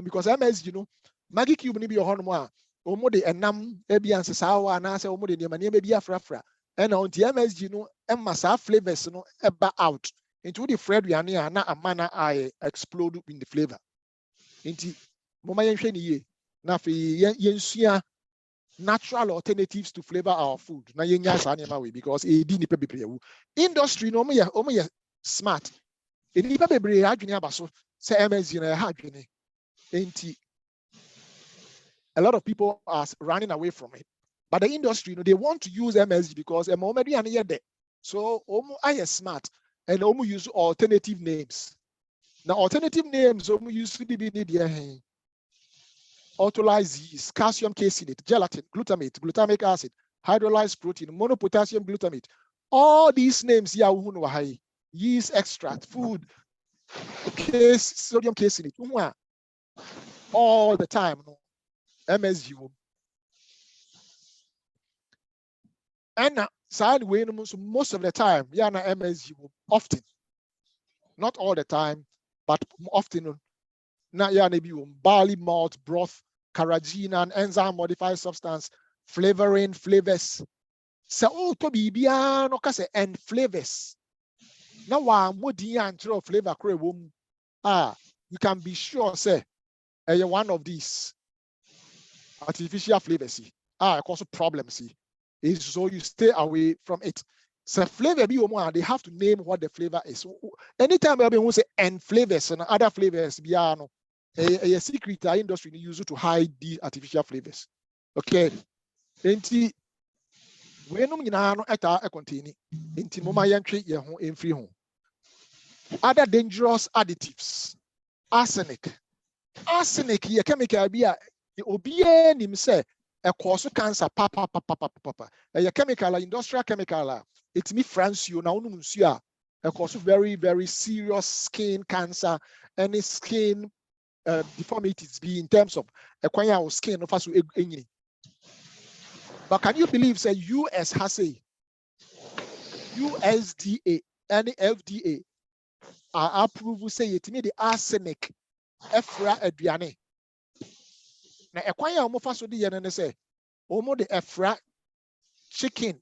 because MSG Maggi cube ni bi ohonmo omo de enam ebianse sawa na se omo de niamane be bia frafra and on the MSG no emma sa flavors no eba out into the fried wiane na amana I explode in the flavor into moma yenhwe ni ye na fe yensua natural alternatives to flavor our food na yenya sa niam we because e di nipa bebre industry no omo ye smart e nipa bebre adwene abaso se MSG na ha adwene enti a lot of people are running away from it. But the industry, they want to use MSG because so I am smart and use alternative names. Now alternative names use CDB, autolyzed yeast, calcium caseinate, gelatin, glutamate, glutamic acid, hydrolyzed protein, monopotassium glutamate. All these names here yeast extract, food, sodium caseinate, all the time. MSG. And side way most of the time, MSG often, not all the time, but often. Na barley malt, broth, carrageenan, enzyme modified substance, flavoring, flavors. So to be no kase and flavors. Now one more flavor you can be sure say one of these artificial flavors cause problems is so you stay away from it. So flavor they have to name what the flavor is. Anytime we say and flavors and other flavors a secret industry use it to hide the artificial flavors. Okay. Enti we no nyina no eta contain enti moma yentwe ye ho emfiri ho. Other dangerous additives. Arsenic ye chemical bi a obiye nim say e cause cancer papa a chemical industrial chemical it me france you na onum nsu a e cause very very serious skin cancer and skin deformities be in terms of kwan our skin no faso enyini. But can you believe say US has a USDA and FDA approve say yetimi the arsenic efra aduane na ekwan ya omo fa so de ye ne say omo de efra chicken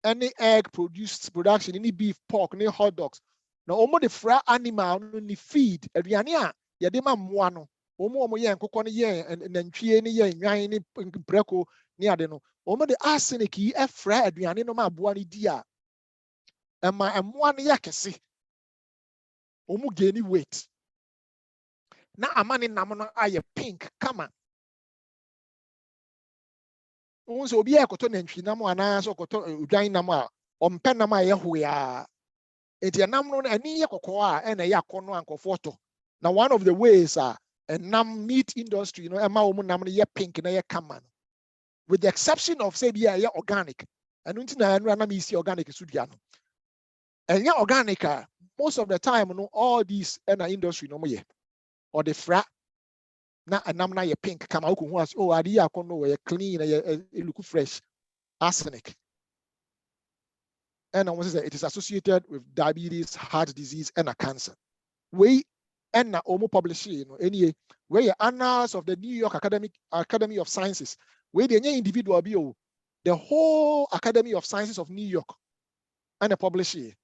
any egg production any beef pork any hot dogs na omo de fra animal no ni feed aduane a ye de ma mmoa no omo ye nkokɔ no ye nantwie ne ye nwan ne breko ne ade no omo de arsenic yi efra aduane no ma aboa no di a ema mmoa no yakese omo gain weight na amane nam no aye pink kama once obi ekoto nantwi nam ana so koto odwan nam a ompe nam aye hoya enti nam no ani ye kokɔ a na ye akono ankofo to na one of the ways nam meat industry ema omo nam no ye pink na ye kama no with the exception of say be ye organic anu nti na anu nam isi organic so dua no enya organic most of the time no all these industry no mo ye or the fra na anam na ye pink kama uku hu as oh ade ya kono we clean e look fresh arsenic and I want to say it is associated with diabetes, heart disease and cancer. We and na omo publishing anyway we annals of the New York Academy of Sciences we the individual bio the whole Academy of Sciences of New York and a publishing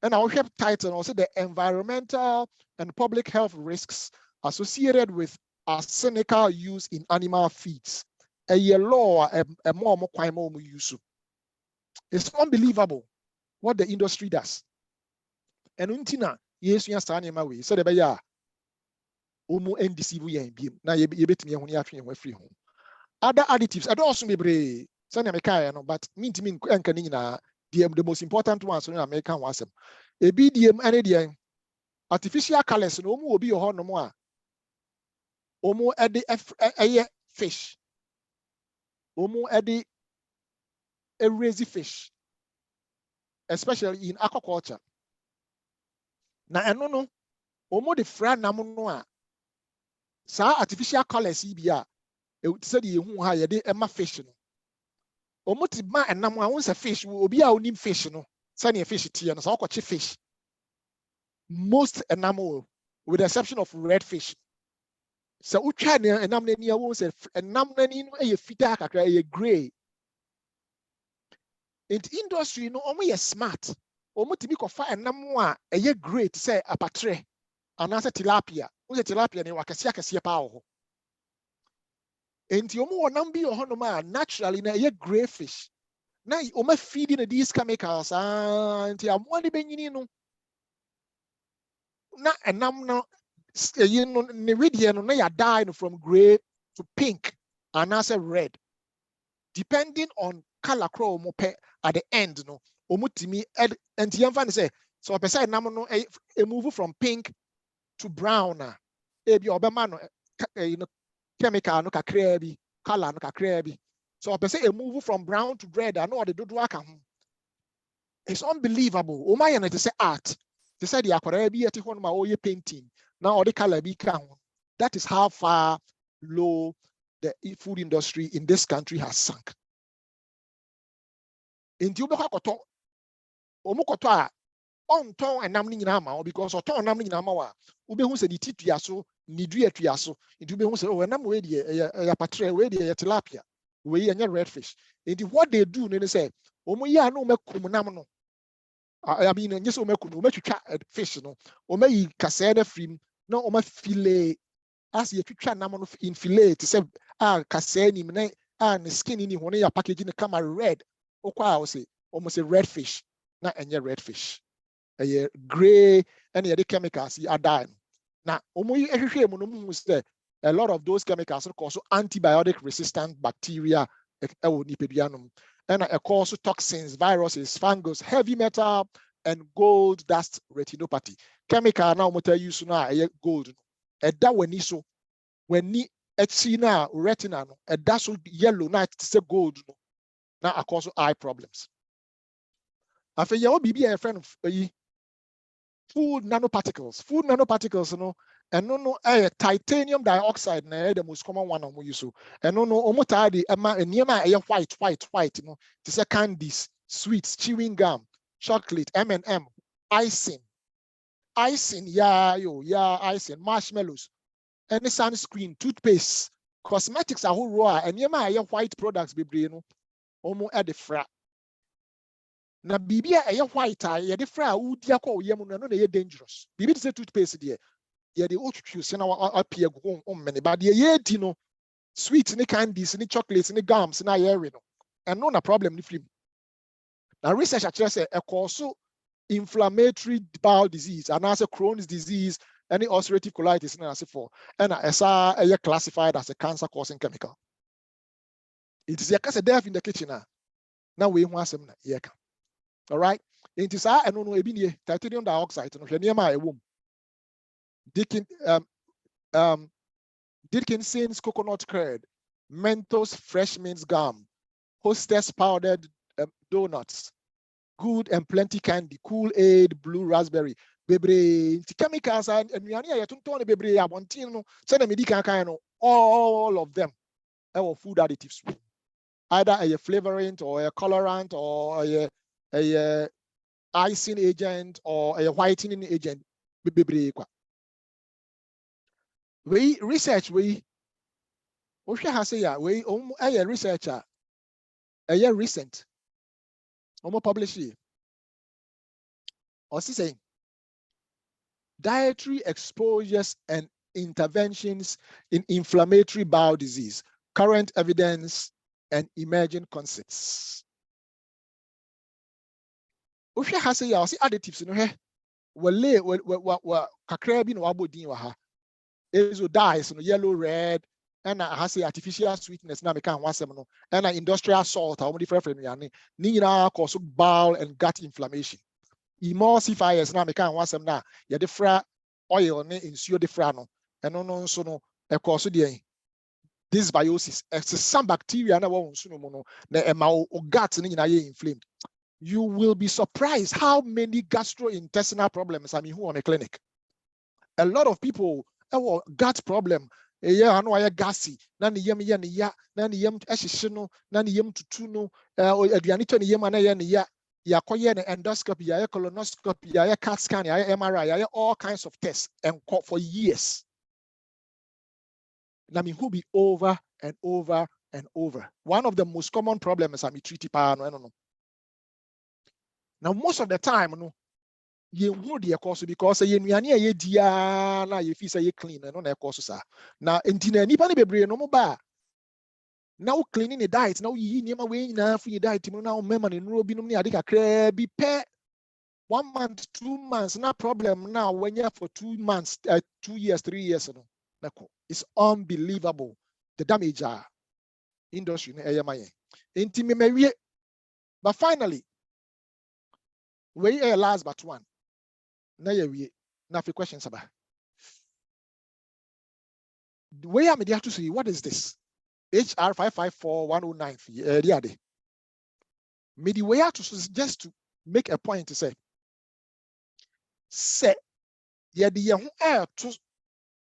and our help title also the environmental and public health risks associated with arsenical use in animal feeds. A law a more use. It's unbelievable what the industry does. And untina yes you are way so the beya omo ndeceive yen biem na ye betimi ehun ya twen free home. Other additives I don't also be say na meka no but mintimi enka ni nyina the most important ones no American wasem. A BDM any the artificial colors no omo obi ho no mo a omo ede fish omo ede raise fish especially in aquaculture na eno no omo de fra nam no a sa artificial colors bi a say the hu ha ye de ema fish no omo ti ma enam a won fish obi a onim fish no say na fish tie no sa okoche fish most enamel with the exception of red fish. So utwa na enam na ni a won say enam na ni no e fita kakra e gray. In industry no omo ye smart. Omo tibi kofa enam a e great say apatre anase tilapia. Won say tilapia ne wakase pa ho. Enti omo wonam bi ho no ma naturally na e gray fish. Na omo feeding these chemicals enti amo ni benyini no na enam no you know no na ya die from gray to pink and also red depending on color crow mo pe at the end no omutimi and yamfa say so person nam no e move from pink to brown e bi obema no you know chemical no kakra bi color no kakra bi so person e move from brown to red and all the dodo aka ho. It's unbelievable. O my na say art. They said the akwara bi eti ho no ma o ye painting. Now all the color be count. That is how far low the food industry in this country has sunk. In Jubaka koto, omukoto a on ton and naming nama because or ton naming nama ube who said the tituaso, nidria triaso, into be who said, oh, and I'm ready a patre, ready a tilapia, we and your redfish. And what they do, they say, Omoya no mecumunamno. I mean, yes, make fish, no, or may casada free, no, or fillet, as you try namon in fillet to say, casani, and skin in one your packaging come red, or I say almost a red fish, not any red fish, a gray, any other chemicals are dying. Now, a lot of those chemicals are also antibiotic resistant bacteria, and also toxins, viruses, fungus, heavy metal, and gold dust retinopathy. Chemical now tell you sooner gold. That when so when ni etina retina no that's yellow now to say gold no now cause eye problems. After you be a friend of food nanoparticles. Food nanoparticles no and no titanium dioxide na the most common one we use. And no omotadi ema niema white no to say candies, sweets, chewing gum, chocolate, M&M, icing, icing, icing, marshmallows, any sunscreen, toothpaste, cosmetics are raw, and yama white products be no omo at the fra. Na bibia white ye the fra udi akọ yemu no na dangerous. Bibi say toothpaste there. Ye the otutu se na apia go many, but ye di no sweet ni candies ni chocolates ni gums na ye no. And no na problem ni film. Now research actually say also inflammatory bowel disease and also Crohn's disease, any ulcerative colitis and as for and as classified as a cancer causing chemical. It is a death in the kitchen now we want some yeka. All right. It is I don't know titanium dioxide no near my womb. Dickinson's coconut curd, Mentos fresh mint gum, Hostess powdered donuts, good and plenty candy, Kool-Aid, blue raspberry, bebre, chemicals and bebre abontino, send me all of them are food additives. Either a flavorant or a colorant or a icing agent or a whitening agent. We research we has a we a researcher a year recent almost published here. Or saying dietary exposures and interventions in inflammatory bowel disease, current evidence and emerging concepts. Usha has a additives no he kakra bi no abodin wa ha ezo dyes no yellow red and has a artificial sweetness na meka wasem no and industrial salt a different from yani ni nyina cause bowel and gut inflammation. Emulsifiers na meka wasem na ye defra oil ne nsuo defra no eno no nso no e cause de dysbiosis. Some bacteria na wo nso no mo no na ema o gut ne nyina ye inflamed. You will be surprised how many gastrointestinal problems who on a clinic. A lot of people have gut problem. I know I gassy. Nani yem nani yem eshishino, nani yem tutuno, adianito ni yem ana ya koye endoscopy, ya colonoscopy, ya CAT scan, ya MRI, ya all kinds of tests and for years. Who be over and over and over. One of the most common problems treaty pa no. Now, most of the time, no, you know the course because you near dia na you feel say clean and on a course. Now, intina nipa ni bebre no ba. Now cleaning the diet. Now you need my way na for your diet. Now remember ni no bi no ni adika kre bi pe 1 month, 2 months, no problem. Now when you for 2 months, 2 years, 3 years, no, it's unbelievable the damage industry na but finally. We last but one. Now we have questions about. The way I'm to see what is this? HR 554109. The way to just to make a point to say the air to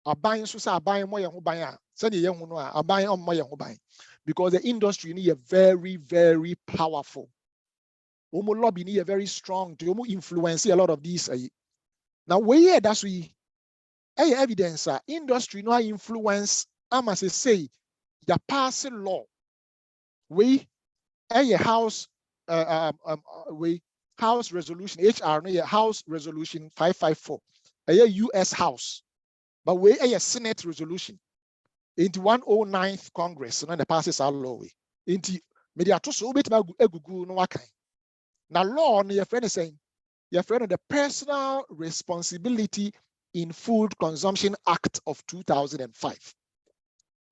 a buying so buying more who buy said the young one are buying on more who buy because the industry need a very, very powerful. Omo lobby need a very strong to influence a lot of these. Now, where that's we evidence industry no influence. I must say, the passing law. We house house resolution HR no House Resolution 554. US House, but we a Senate resolution into 109th Congress. No, the passes our law we into media to so bit egugu no wakai. Now law no your friend is saying your friend of the Personal Responsibility in Food Consumption Act of 2005.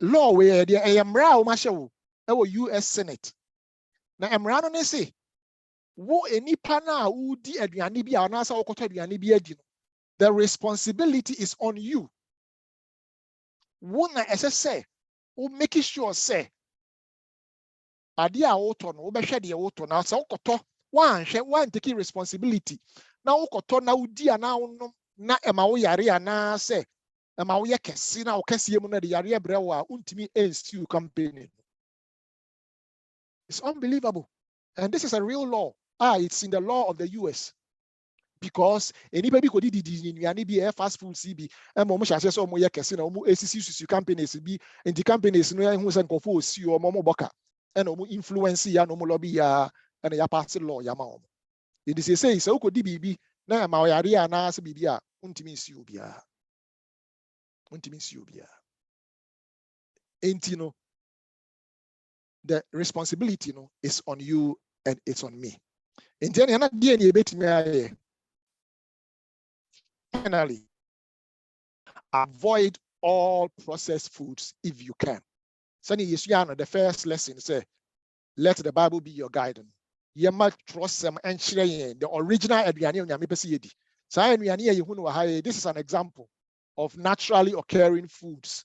Law where the emra mashawo US Senate. Now emra no say wo enipa na udi aduane bi anasa okoto aduane bi adi no. The responsibility is on you. One as say, who make sure say ade a woto no wo behwe de woto na say okoto one taking responsibility. Now okoto na udi ana wonom na ema wo yare ana say ema wo yekesi na wo kesi emu na de yare ebrewo a untimi ensue campaign. It's unbelievable. And this is a real law. It's in the law of the US. because anybody could be fast food CB and Momo Shashes or Moya Casino, ACC companies be in the companies no who's and Kofu see or Momo Boka and influence ya no lobby ya and ya pass law Yamam. It is a say so could DBB na Mayaria and as Bibia untimis ubia. Untimis ubia. Ain't no the responsibility no is on you and it's on me. In the end, DNA bit me. Finally, avoid all processed foods if you can. So the first lesson say, let the Bible be your guidance. You must trust them and share the original aduane onyame pese yedi. Sa aduane ye hu no ha. This is an example of naturally occurring foods.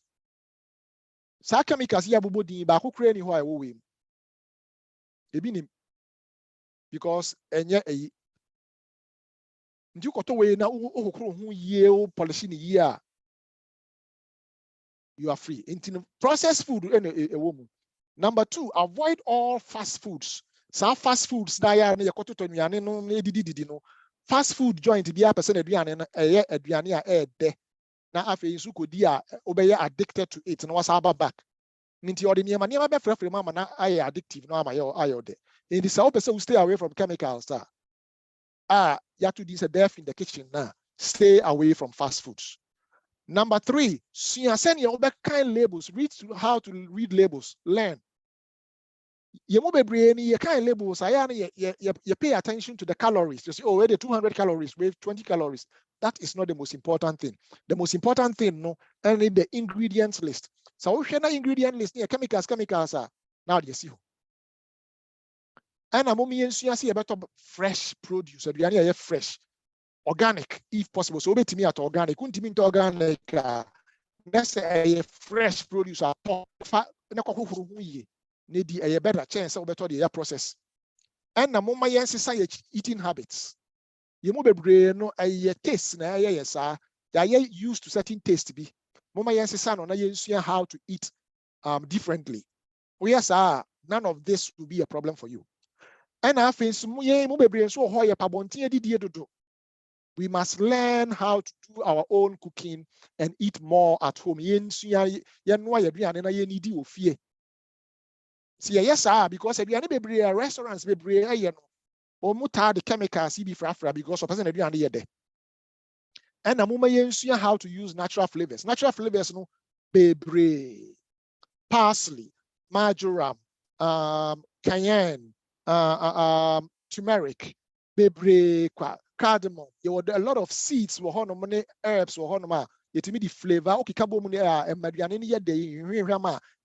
Sa chemicals ya bobo din ba ko kura ni ho a wo wem. Ebi nim because enye eyi nti koto we na okokoro hu ye o polish ni ye a you are free. Into processed food a woman. Number 2, avoid all fast foods. Some fast foods na ya na yakoto to nuane no na didi no. Fast food joint bi a person aduane na aduane a de na afei nso kodi a obeye addicted to it na wasa back. Nti odi niema be frefre mama na aye addictive no ayo de. In the south person will stay away from chemicals. You have to do a death in the kitchen now. Stay away from fast foods. Number 3, send your kind labels. Read how to read labels. Learn. You kind labels. You pay attention to the calories. You say, oh, wait, 200 calories, wait, 20 calories. That is not the most important thing. The most important thing, no, only the ingredients list. So we share the ingredient list. Chemicals are now you see. And I'm only see about fresh produce. You fresh. Organic, if possible. So wait me at organic. Couldn't mean organic. That's a fresh produce. Need a better chance of better the process. And the moment you say eating habits, you move a brain no a taste na yes sir. They are used to certain taste be. Moment you say no, you see how to eat differently. Oh yes sir, none of this will be a problem for you. And I think we must learn how to do our own cooking and eat more at home. See, yes, sir, because if you are restaurants, the chemicals because of person there. And a moment you how to use natural flavors. Natural flavors, no, bebre, parsley, marjoram, cayenne, turmeric, bebre, cardamom. There were a lot of seeds, herbs, yet me the flavor. Okay,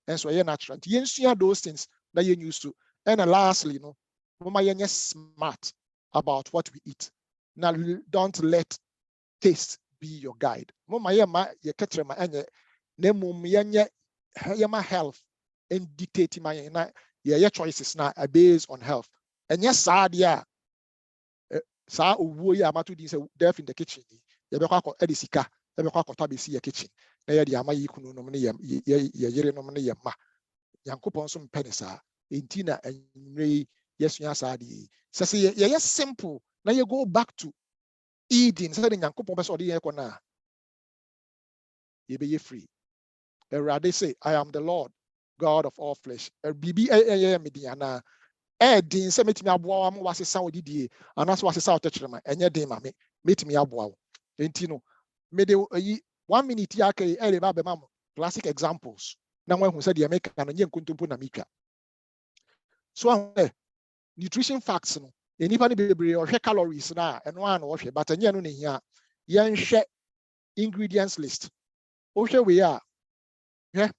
and so you're natural. You those things that you used to. And lastly, you know, you're smart about what we eat. Now, don't let taste be your guide. You catch my health and dictate my choices now are based on health. And yes, sad, yeah. Sa uwo ya amatu di say death in the kitchen. You be kwa edisika, you be kwa tabisi ya kitchen. Na ya di ama yikunu no mne ya yere no mne ya ma. Yankopon so mpene sa. Enti na enre yesu ya sa di. Say ya simple. Na you go back to eating. Say the Yankopon be so di ye ko na. You be free. Erade say, I am the Lord, God of all flesh. Bibi mediana. Din say metimi aboa am wasesa odidie anaso wasesa otechirema enye din ma me metimi aboa wo enti no me de 1 minute yake ele ba be mam classic examples na wan hu say de make na nye nkontompo na mitwa so nutrition facts no enipa ne bebre o hwe calories na eno an o hwe but enye no ne hia ye nhwe ingredients list o hwe we a hwe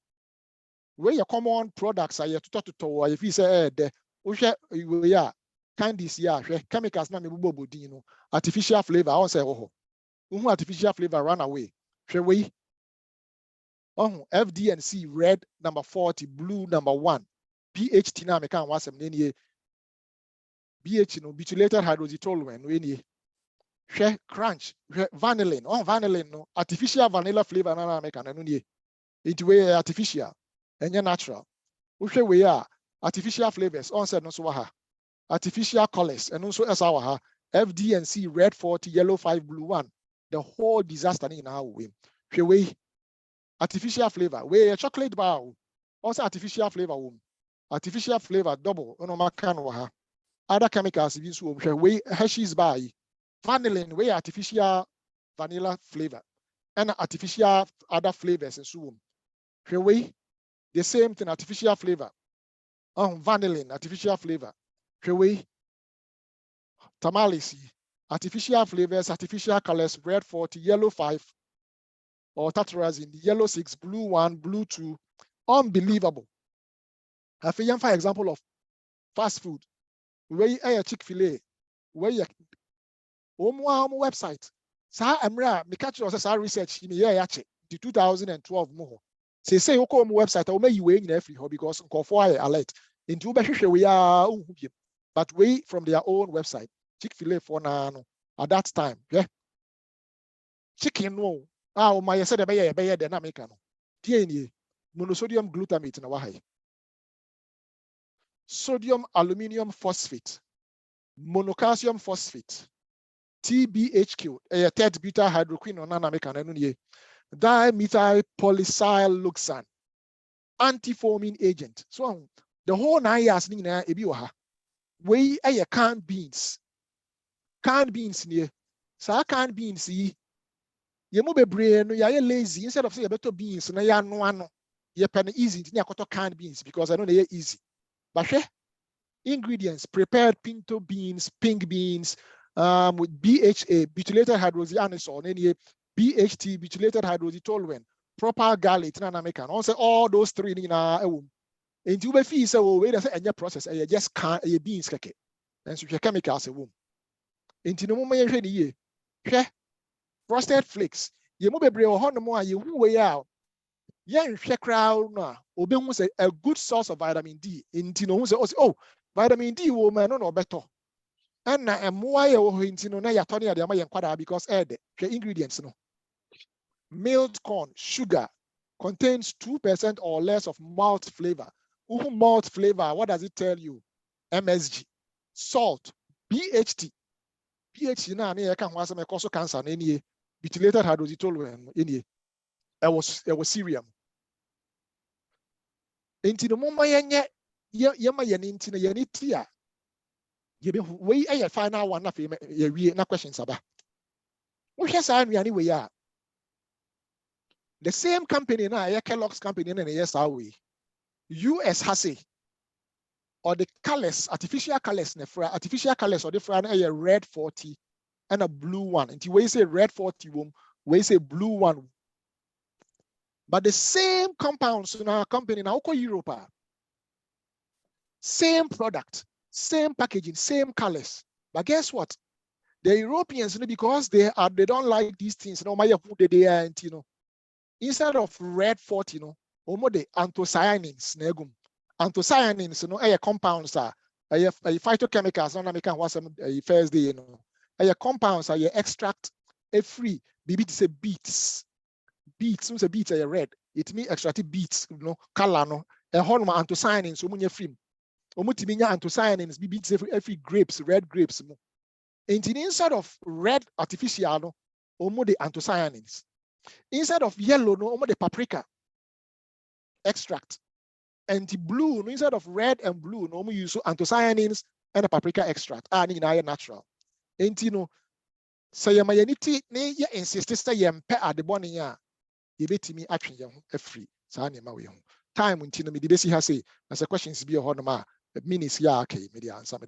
we your common products are to if you say yeah, candies, yeah, chemicals, no, artificial flavor. I say, artificial flavor run away. FD and C, red number 40, blue number 1, pH tina me can was BH no butylated hydroxytoluene crunch vanillin vanillin no artificial vanilla flavor na make an it way artificial and natural. We are artificial flavors on said no so artificial colors and also as our FD&C, red 40, yellow 5, blue 1. The whole disaster in our way. Artificial flavor. We a chocolate bar. Also artificial flavor. Artificial flavor double. Other chemicals we Hershey's bar. Vanillin, we artificial vanilla flavor. And artificial other flavors and so on. We the same thing, artificial flavor. Vanillin, artificial flavor. We tamales, artificial flavors, artificial colors, red 40, yellow 5, or tatarazine, yellow 6, blue 1, blue 2. Unbelievable. I feel for example of fast food. Where you Chick-fil-A, where you website. Sa Emra, me catch us our research in the 2012 more. Say you come website, or may you wait in every because for alert. Into we are, but we from their own website. Chick-fil-A for now at that time, yeah. Chicken no. My said a bear dynamic. DNA, monosodium glutamate in a wahai. Sodium aluminium phosphate, monocalcium phosphate, TBHQ, a third beta hydroquinone anameka, dimethyl polysiloxane, anti-foaming agent. So the whole 9 years in Ebiwaha, we a canned beans. Canned beans near. So canned beans, ye move brain, no, you're lazy. Instead of saying better beans, no, you're no, you're penny easy to canned beans because I know they're easy. But ingredients: prepared pinto beans, pink beans, with BHA, butylated hydroxyanisole, and BHT, butylated hydroxytoluene, proper garlic, and also all those three in our room. And you be so wait a second process, and you just can't a beans cake. And so your chemicals a womb. Into no moment ye frosted flakes. You move a brew on the more you way out. Yeah, crowd now. Obe say a good source of vitamin D. Intino say, oh, vitamin D woman no better. And na why intino na ya Tony the Amayan because the ingredients no. Milled corn, sugar contains 2% or less of malt flavor. Malt flavor, what does it tell you? MSG, salt, BHT. BHT na I can was a cause cancer any butylated hydroxytoluene any. It was cerium. Into the moment yama yanti na yanitia. You be way a final one of you na questions about. We have signed anyway. The same company now, Kellogg's company, and yes, our way. US has a or the colors, artificial colors, or the front a red 40 and a blue one. And we say red 40 we say blue one. But the same compounds in our company now Europe. Same product, same packaging, same colors. But guess what? The Europeans, because they don't like these things, no matter who they are, and instead of red 40, the anthocyanins, anthocyanins, compounds are phytochemicals, not American was first day, compounds are extract a free, maybe it's a beets, since a beets are red, it means extracted beets, color, no, a hormone anthocyanins, so many free. Omutiminya anthocyanins, beets every grapes, red grapes. And inside of red artificial, no, the anthocyanins. Inside of yellow, no, the paprika extract. And the blue, no, inside of red and blue, no, we use anthocyanins and a paprika extract. Natural. And say mayaniti, ne ya insist say yempe at the bonnie ya. You bet me actually a free. Time when Tina Midibesi has say, as a questions be a honor. Minutes ya okay, media answer me